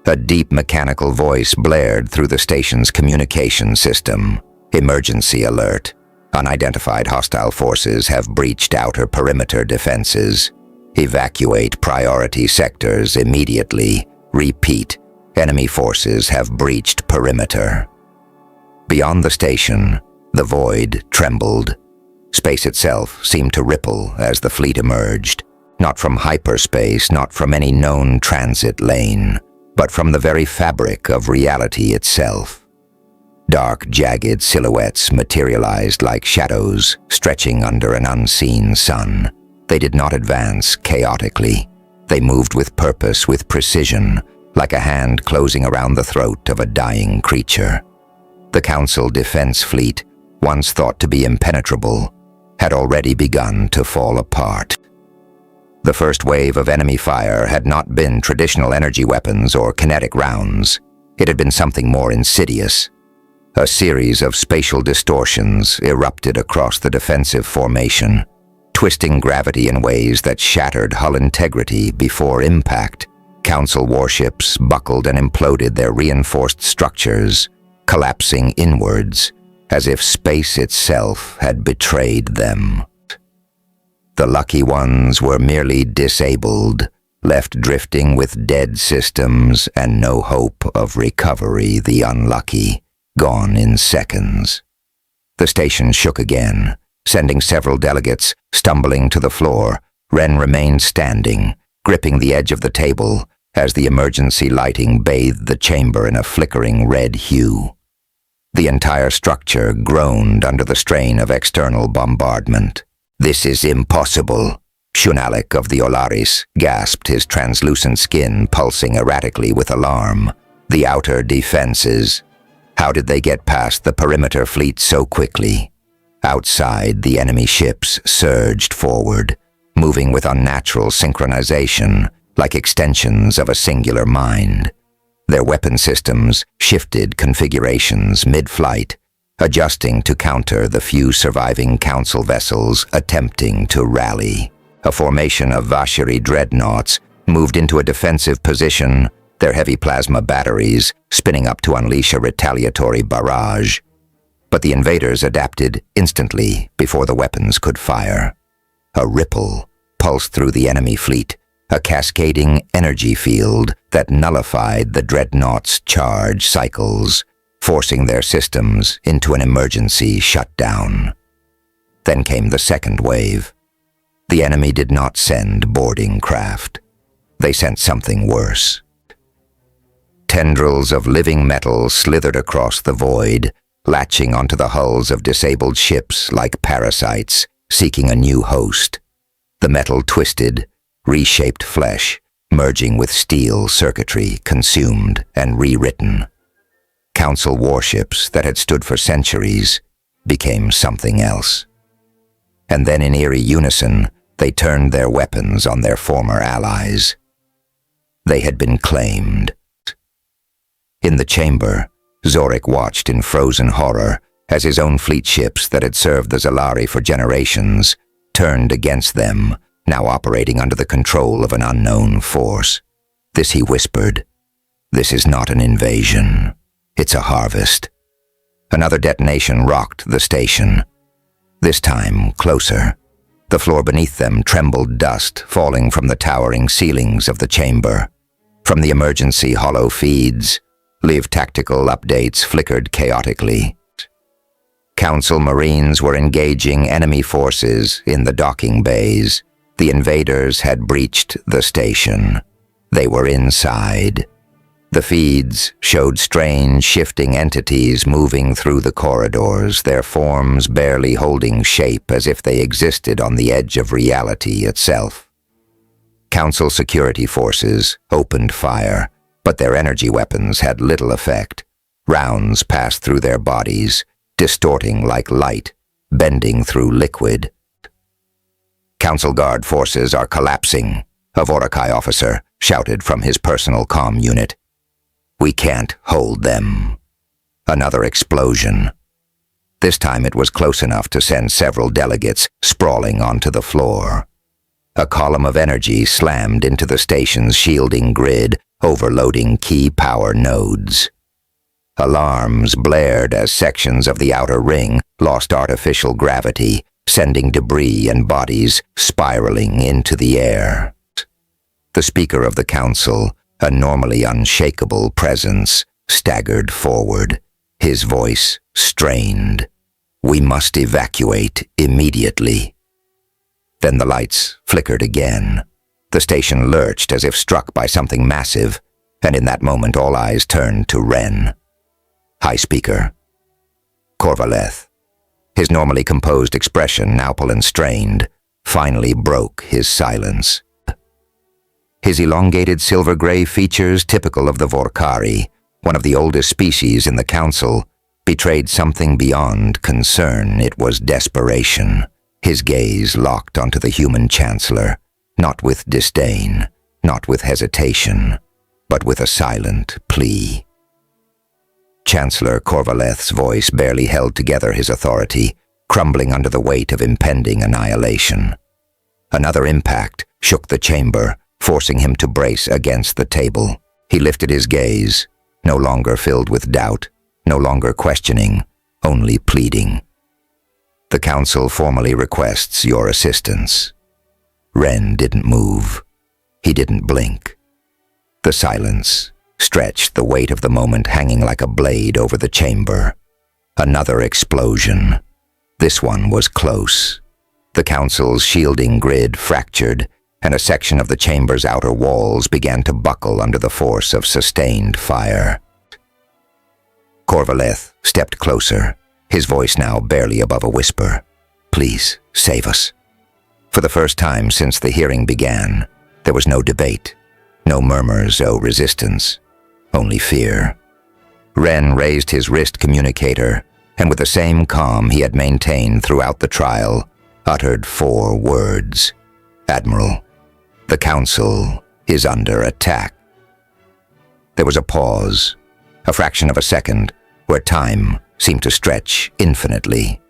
A deep mechanical voice blared through the station's communication system. Emergency alert. Unidentified hostile forces have breached outer perimeter defenses. Evacuate priority sectors immediately. Repeat. Enemy forces have breached perimeter. Beyond the station, the void trembled. Space itself seemed to ripple as the fleet emerged, not from hyperspace, not from any known transit lane, but from the very fabric of reality itself. Dark, jagged silhouettes materialized like shadows, stretching under an unseen sun. They did not advance chaotically. They moved with purpose, with precision, like a hand closing around the throat of a dying creature. The Council Defense Fleet, once thought to be impenetrable, had already begun to fall apart. The first wave of enemy fire had not been traditional energy weapons or kinetic rounds. It had been something more insidious. A series of spatial distortions erupted across the defensive formation, twisting gravity in ways that shattered hull integrity before impact. Council warships buckled and imploded their reinforced structures, collapsing inwards, as if space itself had betrayed them. The lucky ones were merely disabled, left drifting with dead systems and no hope of recovery. The unlucky, gone in seconds. The station shook again, sending several delegates stumbling to the floor. Ren remained standing, gripping the edge of the table, as the emergency lighting bathed the chamber in a flickering red hue. The entire structure groaned under the strain of external bombardment. "This is impossible," Shunalik of the Olaris gasped, his translucent skin pulsing erratically with alarm. "The outer defenses. How did they get past the perimeter fleet so quickly?" Outside, the enemy ships surged forward, moving with unnatural synchronization, like extensions of a singular mind. Their weapon systems shifted configurations mid-flight, adjusting to counter the few surviving Council vessels attempting to rally. A formation of Vashiri dreadnoughts moved into a defensive position, their heavy plasma batteries spinning up to unleash a retaliatory barrage. But the invaders adapted instantly before the weapons could fire. A ripple pulsed through the enemy fleet, a cascading energy field that nullified the dreadnought's charge cycles, forcing their systems into an emergency shutdown. Then came the second wave. The enemy did not send boarding craft. They sent something worse. Tendrils of living metal slithered across the void, latching onto the hulls of disabled ships like parasites, seeking a new host. The metal twisted, reshaped flesh, merging with steel circuitry, consumed and rewritten. Council warships that had stood for centuries became something else. And then in eerie unison, they turned their weapons on their former allies. They had been claimed. In the chamber, Zorik watched in frozen horror as his own fleet ships that had served the Zalari for generations turned against them, now operating under the control of an unknown force. This, he whispered. This is not an invasion. It's a harvest. Another detonation rocked the station. This time, closer. The floor beneath them trembled, dust falling from the towering ceilings of the chamber. From the emergency hollow feeds, live tactical updates flickered chaotically. Council Marines were engaging enemy forces in the docking bays. The invaders had breached the station. They were inside. The feeds showed strange, shifting entities moving through the corridors, their forms barely holding shape as if they existed on the edge of reality itself. Council security forces opened fire, but their energy weapons had little effect. Rounds passed through their bodies, distorting like light, bending through liquid. Council Guard forces are collapsing, a Vorakai officer shouted from his personal comm unit. We can't hold them. Another explosion. This time it was close enough to send several delegates sprawling onto the floor. A column of energy slammed into the station's shielding grid, overloading key power nodes. Alarms blared as sections of the outer ring lost artificial gravity, sending debris and bodies spiraling into the air. The Speaker of the Council, a normally unshakable presence, staggered forward, his voice strained. We must evacuate immediately. Then the lights flickered again. The station lurched as if struck by something massive, and in that moment all eyes turned to Ren. High Speaker. Korvaleth. His normally composed expression, now strained, finally broke his silence. His elongated silver-gray features, typical of the Vorkari, one of the oldest species in the Council, betrayed something beyond concern. It was desperation. His gaze locked onto the human Chancellor, not with disdain, not with hesitation, but with a silent plea. Chancellor Korvaleth's voice barely held together his authority, crumbling under the weight of impending annihilation. Another impact shook the chamber, forcing him to brace against the table. He lifted his gaze, no longer filled with doubt, no longer questioning, only pleading. The Council formally requests your assistance. Ren didn't move. He didn't blink. The silence stretched, the weight of the moment hanging like a blade over the chamber. Another explosion. This one was close. The Council's shielding grid fractured, and a section of the chamber's outer walls began to buckle under the force of sustained fire. Korvaleth stepped closer, his voice now barely above a whisper. Please, save us. For the first time since the hearing began, there was no debate, no murmurs, no resistance, only fear. Ren raised his wrist communicator, and with the same calm he had maintained throughout the trial, uttered 4 words. Admiral, the Council is under attack. There was a pause, a fraction of a second, where time seemed to stretch infinitely.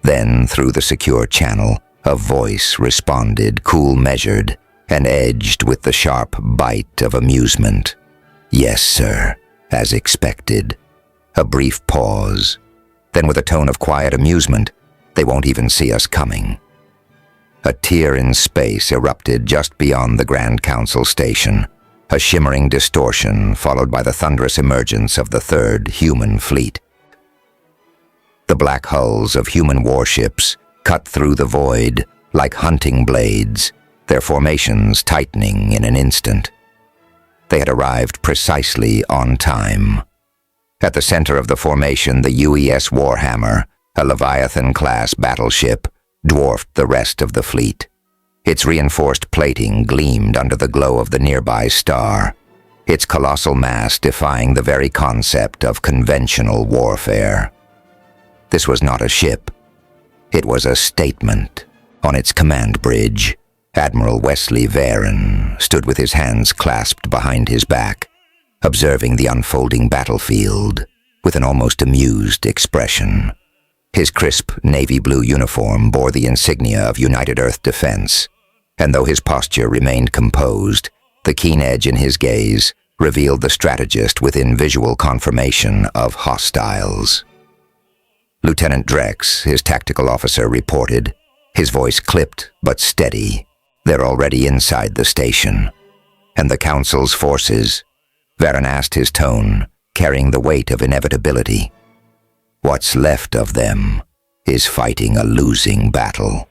Then, through the secure channel, a voice responded, cool, measured, and edged with the sharp bite of amusement. "Yes, sir, as expected." A brief pause. Then with a tone of quiet amusement, "They won't even see us coming." A tear in space erupted just beyond the Grand Council station, a shimmering distortion followed by the thunderous emergence of the third human fleet. The black hulls of human warships cut through the void like hunting blades, their formations tightening in an instant. They had arrived precisely on time. At the center of the formation, the UES Warhammer, a Leviathan-class battleship, dwarfed the rest of the fleet. Its reinforced plating gleamed under the glow of the nearby star, its colossal mass defying the very concept of conventional warfare. This was not a ship. It was a statement. On its command bridge, Admiral Wesley Varen stood with his hands clasped behind his back, observing the unfolding battlefield with an almost amused expression. His crisp navy blue uniform bore the insignia of United Earth Defense, and though his posture remained composed, the keen edge in his gaze revealed the strategist within visual confirmation of hostiles. Lieutenant Drex, his tactical officer, reported, his voice clipped but steady. "They're already inside the station." "And the Council's forces?" Varen asked, his tone carrying the weight of inevitability. "What's left of them is fighting a losing battle."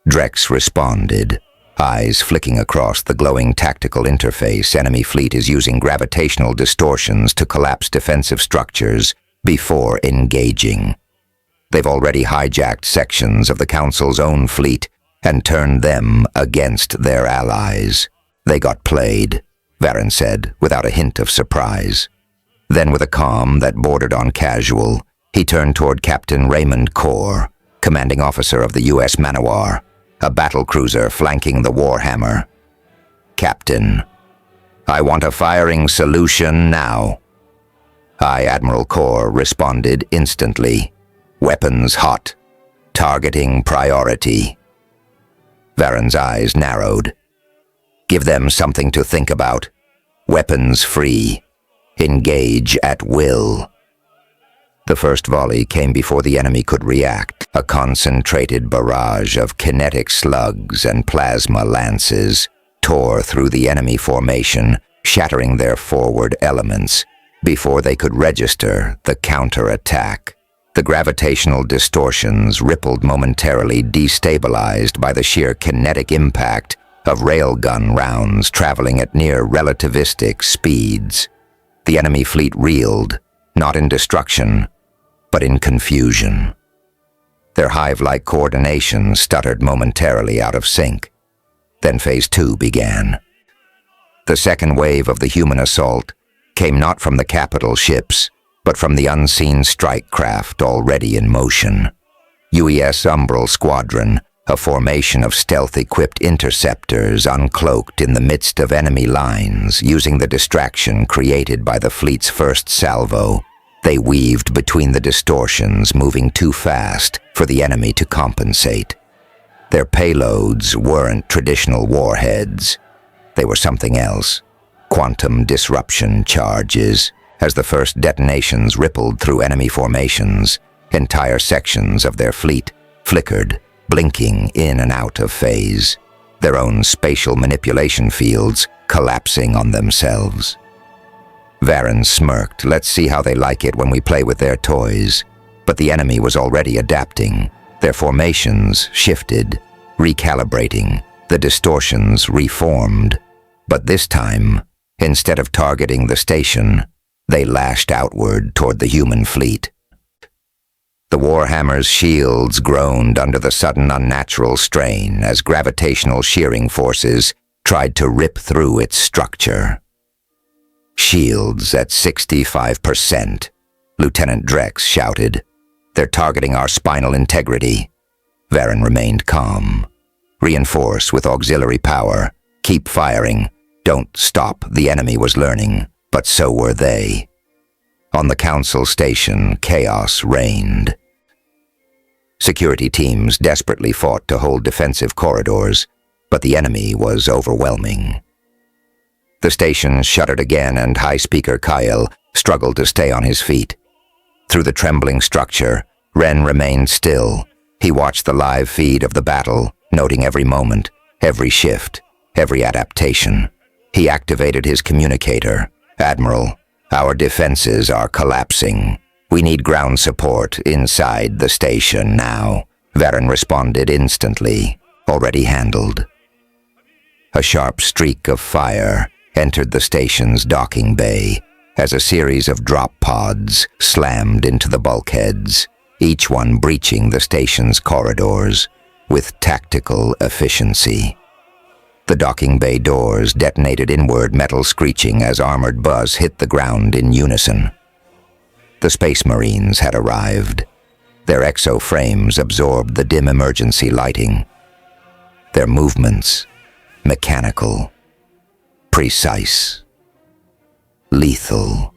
Drex responded, eyes flicking across the glowing tactical interface. "Enemy fleet is using gravitational distortions to collapse defensive structures before engaging. They've already hijacked sections of the Council's own fleet and turned them against their allies." "They got played," Varen said, without a hint of surprise. Then, with a calm that bordered on casual, he turned toward Captain Raymond Corr, commanding officer of the U.S. Manowar, a battlecruiser flanking the Warhammer. "Captain, I want a firing solution now." "Aye, Admiral Corr," responded instantly. "Weapons hot. Targeting priority." Varen's eyes narrowed. "Give them something to think about. Weapons free. Engage at will." The first volley came before the enemy could react, a concentrated barrage of kinetic slugs and plasma lances tore through the enemy formation, shattering their forward elements before they could register the counterattack. The gravitational distortions rippled momentarily, destabilized by the sheer kinetic impact of railgun rounds traveling at near relativistic speeds. The enemy fleet reeled, not in destruction, but in confusion. Their hive-like coordination stuttered momentarily out of sync. Then Phase 2 began. The second wave of the human assault came not from the capital ships, but from the unseen strike craft already in motion. UES Umbral Squadron, a formation of stealth-equipped interceptors uncloaked in the midst of enemy lines, using the distraction created by the fleet's first salvo. They weaved between the distortions, moving too fast for the enemy to compensate. Their payloads weren't traditional warheads. They were something else. Quantum disruption charges. As the first detonations rippled through enemy formations, entire sections of their fleet flickered, blinking in and out of phase, their own spatial manipulation fields collapsing on themselves. Varen smirked. "Let's see how they like it when we play with their toys." But the enemy was already adapting. Their formations shifted, recalibrating, the distortions reformed. But this time, instead of targeting the station, they lashed outward toward the human fleet. The Warhammer's shields groaned under the sudden unnatural strain as gravitational shearing forces tried to rip through its structure. "Shields at 65%, Lieutenant Drex shouted. "They're targeting our spinal integrity." Varen remained calm. "Reinforce with auxiliary power. Keep firing. Don't stop," the enemy was learning. But so were they. On the Council station, chaos reigned. Security teams desperately fought to hold defensive corridors. but the enemy was overwhelming. The station shuddered again, and High Speaker Kyle struggled to stay on his feet. Through the trembling structure, Ren remained still. He watched the live feed of the battle, noting every moment, every shift, every adaptation. He activated his communicator. "Admiral, our defenses are collapsing. We need ground support inside the station now." Varen responded instantly. "Already handled." A sharp streak of fire entered the station's docking bay as a series of drop pods slammed into the bulkheads, each one breaching the station's corridors with tactical efficiency. The docking bay doors detonated inward, metal screeching as armored buzz hit the ground in unison. The Space Marines had arrived. Their exo-frames absorbed the dim emergency lighting. Their movements, mechanical, precise, lethal.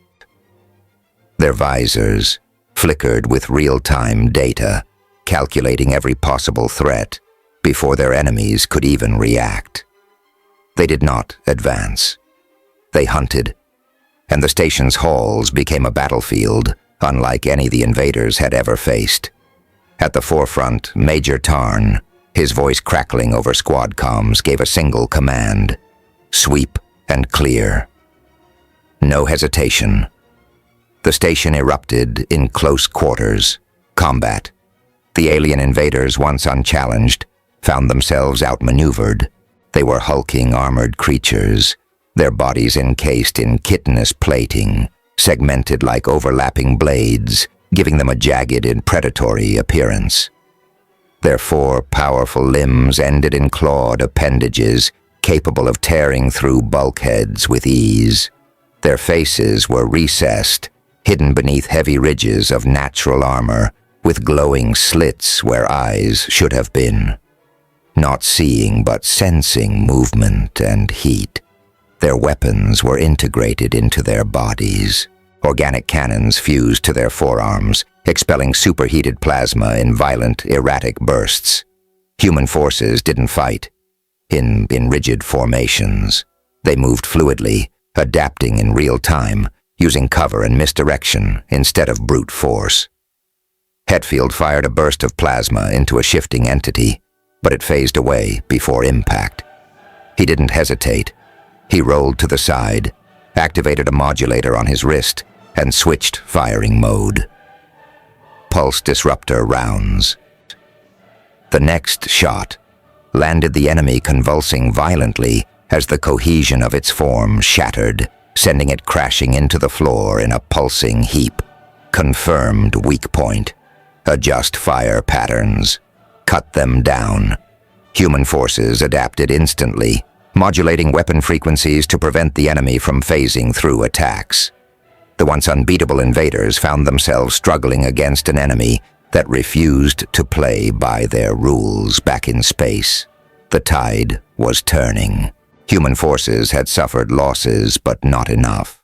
Their visors flickered with real-time data, calculating every possible threat before their enemies could even react. They did not advance. They hunted, and the station's halls became a battlefield unlike any the invaders had ever faced. At the forefront, Major Tarn, his voice crackling over squad comms, gave a single command: sweep and clear. No hesitation. The station erupted in close quarters combat. The alien invaders, once unchallenged, found themselves outmaneuvered. They were hulking armored creatures, their bodies encased in chitinous plating, segmented like overlapping blades, giving them a jagged and predatory appearance. Their 4 powerful limbs ended in clawed appendages, capable of tearing through bulkheads with ease. Their faces were recessed, hidden beneath heavy ridges of natural armor, with glowing slits where eyes should have been. Not seeing but sensing movement and heat. Their weapons were integrated into their bodies. Organic cannons fused to their forearms, expelling superheated plasma in violent, erratic bursts. Human forces didn't fight in rigid formations. They moved fluidly, adapting in real time, using cover and misdirection instead of brute force. Hetfield fired a burst of plasma into a shifting entity, but it phased away before impact. He didn't hesitate. He rolled to the side, activated a modulator on his wrist, and switched firing mode. Pulse disruptor rounds. The next shot landed the enemy convulsing violently as the cohesion of its form shattered, sending it crashing into the floor in a pulsing heap. Confirmed weak point. Adjust fire patterns. Cut them down. Human forces adapted instantly, modulating weapon frequencies to prevent the enemy from phasing through attacks. The once unbeatable invaders found themselves struggling against an enemy that refused to play by their rules back in space. The tide was turning. Human forces had suffered losses, but not enough.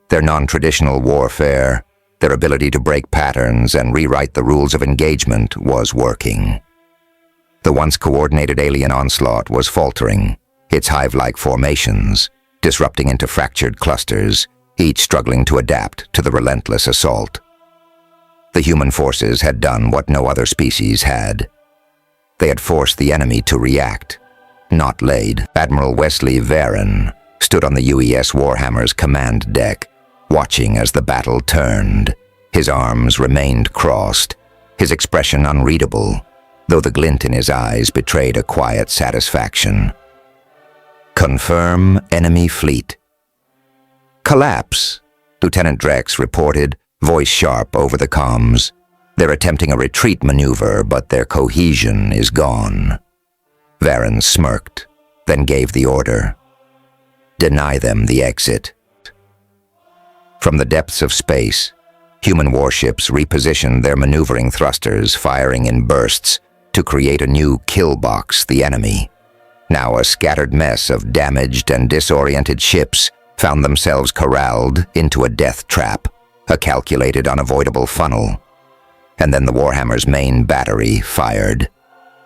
Their non-traditional warfare, their ability to break patterns and rewrite the rules of engagement, was working. The once coordinated alien onslaught was faltering, its hive-like formations disrupting into fractured clusters, each struggling to adapt to the relentless assault. The human forces had done what no other species had. They had forced the enemy to react, not laid. Admiral Wesley Varen stood on the UES Warhammer's command deck, watching as the battle turned. His arms remained crossed, his expression unreadable, though the glint in his eyes betrayed a quiet satisfaction. Confirm enemy fleet. Collapse, Lieutenant Drex reported, voice sharp over the comms. They're attempting a retreat maneuver, but their cohesion is gone. Varen smirked, then gave the order. Deny them the exit. From the depths of space, human warships repositioned their maneuvering thrusters, firing in bursts to create a new kill box, the enemy. Now a scattered mess of damaged and disoriented ships found themselves corralled into a death trap, a calculated, unavoidable funnel. And then the Warhammer's main battery fired.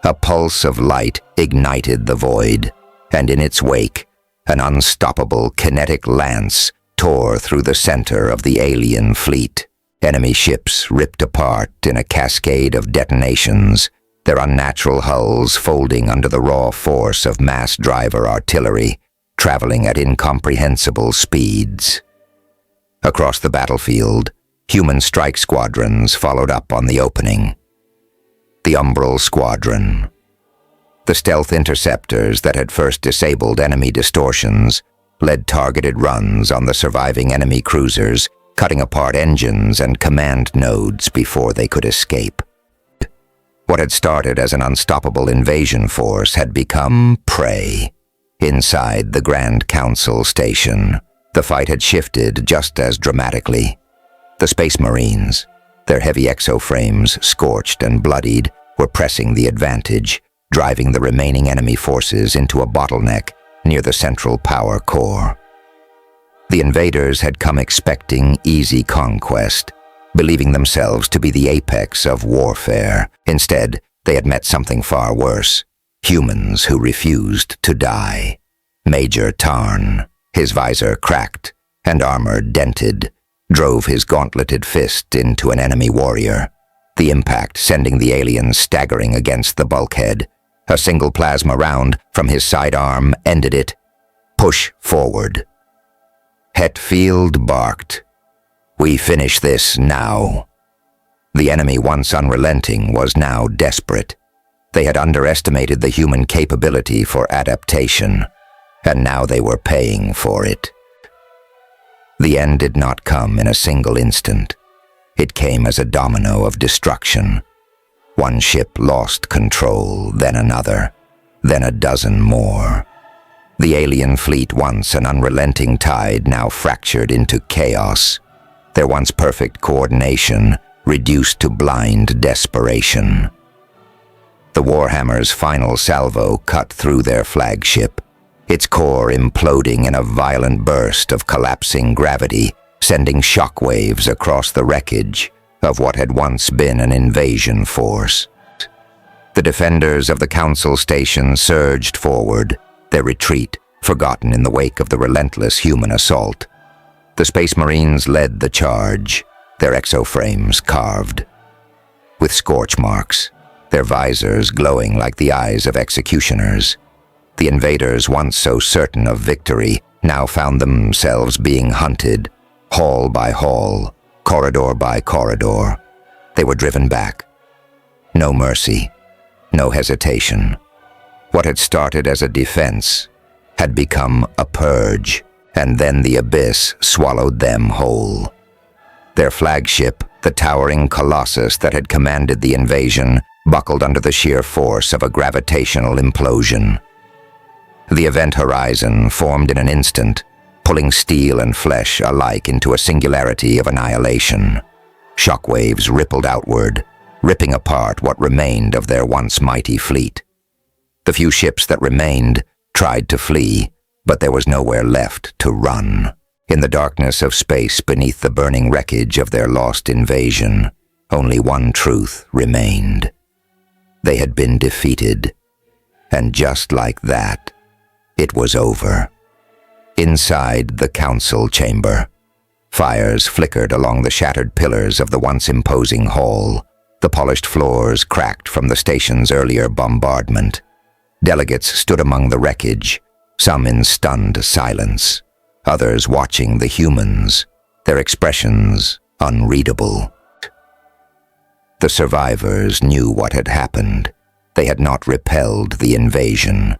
A pulse of light ignited the void, and in its wake, an unstoppable kinetic lance tore through the center of the alien fleet. Enemy ships ripped apart in a cascade of detonations, their unnatural hulls folding under the raw force of mass driver artillery, traveling at incomprehensible speeds. Across the battlefield, human strike squadrons followed up on the opening. The Umbral Squadron. The stealth interceptors that had first disabled enemy distortions led targeted runs on the surviving enemy cruisers, cutting apart engines and command nodes before they could escape. What had started as an unstoppable invasion force had become prey. Inside the Grand Council station, the fight had shifted just as dramatically. The Space Marines, their heavy exoframes scorched and bloodied, were pressing the advantage, driving the remaining enemy forces into a bottleneck near the central power core. The invaders had come expecting easy conquest, believing themselves to be the apex of warfare. Instead, they had met something far worse: humans who refused to die. Major Tarn, his visor cracked and armor dented, drove his gauntleted fist into an enemy warrior, the impact sending the alien staggering against the bulkhead. A single plasma round from his sidearm ended it. Push forward. Hetfield barked. We finish this now. The enemy, once unrelenting, was now desperate. They had underestimated the human capability for adaptation, and now they were paying for it. The end did not come in a single instant. It came as a domino of destruction. One ship lost control, then another, then a dozen more. The alien fleet, once an unrelenting tide, now fractured into chaos. Their once perfect coordination reduced to blind desperation. The Warhammer's final salvo cut through their flagship, its core imploding in a violent burst of collapsing gravity, sending shockwaves across the wreckage of what had once been an invasion force. The defenders of the Council Station surged forward, their retreat forgotten in the wake of the relentless human assault. The Space Marines led the charge, their exoframes carved with scorch marks, their visors glowing like the eyes of executioners. The invaders, once so certain of victory, now found themselves being hunted, hall by hall, corridor by corridor. They were driven back. No mercy, no hesitation. What had started as a defense had become a purge, and then the abyss swallowed them whole. Their flagship, the towering colossus that had commanded the invasion, buckled under the sheer force of a gravitational implosion. The event horizon formed in an instant, pulling steel and flesh alike into a singularity of annihilation. Shockwaves rippled outward, ripping apart what remained of their once mighty fleet. The few ships that remained tried to flee, but there was nowhere left to run. In the darkness of space beneath the burning wreckage of their lost invasion, only one truth remained. They had been defeated, and just like that, it was over. Inside the council chamber, fires flickered along the shattered pillars of the once imposing hall. The polished floors cracked from the station's earlier bombardment. Delegates stood among the wreckage, some in stunned silence, others watching the humans, their expressions unreadable. The survivors knew what had happened. They had not repelled the invasion.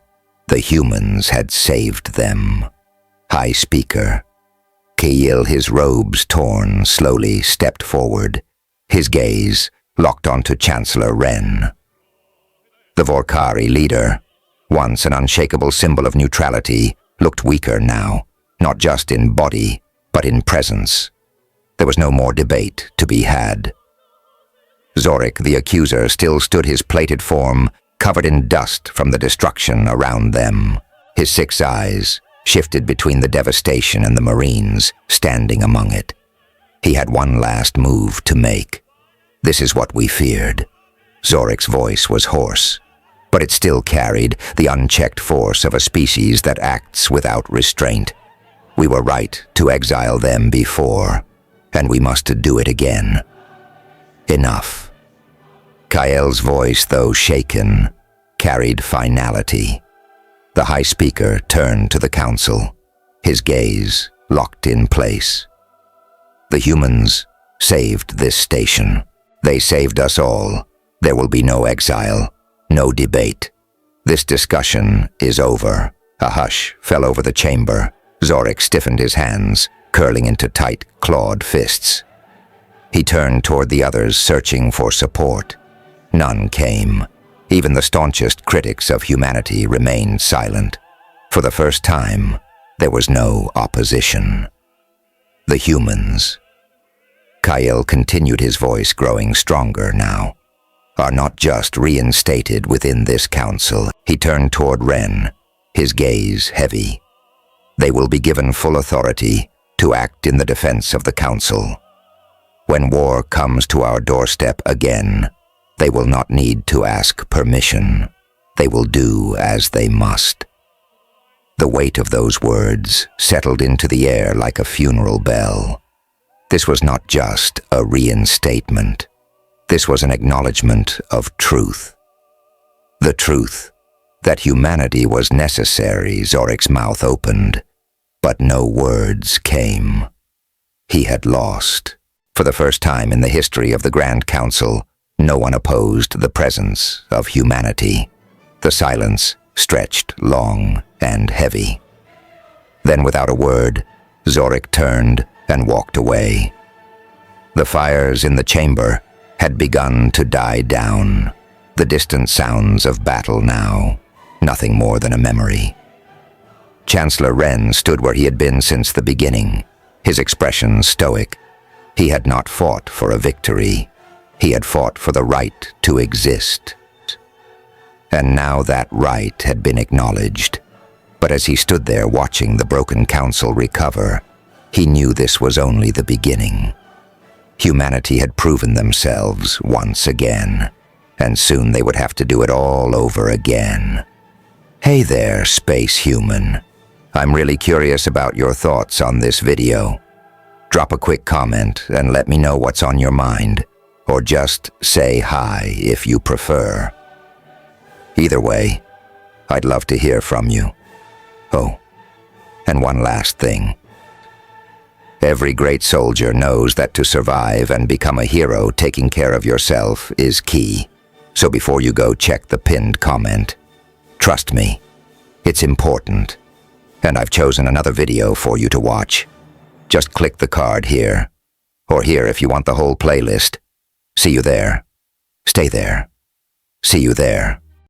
The humans had saved them. High Speaker Keel, his robes torn, slowly stepped forward, his gaze locked onto Chancellor Wren. The Vorkari leader, once an unshakable symbol of neutrality, looked weaker now, not just in body, but in presence. There was no more debate to be had. Zorik, the accuser, still stood his plated form, covered in dust from the destruction around them. His 6 eyes shifted between the devastation and the Marines standing among it. He had one last move to make. This is what we feared. Zorik's voice was hoarse. but it still carried the unchecked force of a species that acts without restraint. We were right to exile them before, and we must do it again. Enough. Kael's voice, though shaken, carried finality. The High Speaker turned to the Council, his gaze locked in place. The humans saved this station. They saved us all. There will be no exile, no debate. This discussion is over. A hush fell over the chamber. Zorik stiffened his hands, curling into tight, clawed fists. He turned toward the others, searching for support. None came. Even the staunchest critics of humanity remained silent. For the first time, there was no opposition. The humans. Kael continued, his voice growing stronger now. Are not just reinstated within this council. He turned toward Ren, his gaze heavy. They will be given full authority to act in the defense of the council. When war comes to our doorstep again, they will not need to ask permission. They will do as they must. The weight of those words settled into the air like a funeral bell. This was not just a reinstatement. This was an acknowledgement of truth. The truth that humanity was necessary. Zorik's mouth opened, but no words came. He had lost. For the first time in the history of the Grand Council, no one opposed the presence of humanity. The silence stretched long and heavy. Then, without a word, Zorik turned and walked away. The fires in the chamber had begun to die down. The distant sounds of battle now, nothing more than a memory. Chancellor Ren stood where he had been since the beginning, his expression stoic. He had not fought for a victory. He had fought for the right to exist. And now that right had been acknowledged. But as he stood there watching the broken council recover, he knew this was only the beginning. Humanity had proven themselves once again, and soon they would have to do it all over again. Hey there, space human. I'm really curious about your thoughts on this video. Drop a quick comment and let me know what's on your mind, or just say hi if you prefer. Either way, I'd love to hear from you. Oh, and one last thing. Every great soldier knows that to survive and become a hero, taking care of yourself is key. So before you go, check the pinned comment. Trust me, it's important. And I've chosen another video for you to watch. Just click the card here, or here if you want the whole playlist. See you there. Stay there. See you there.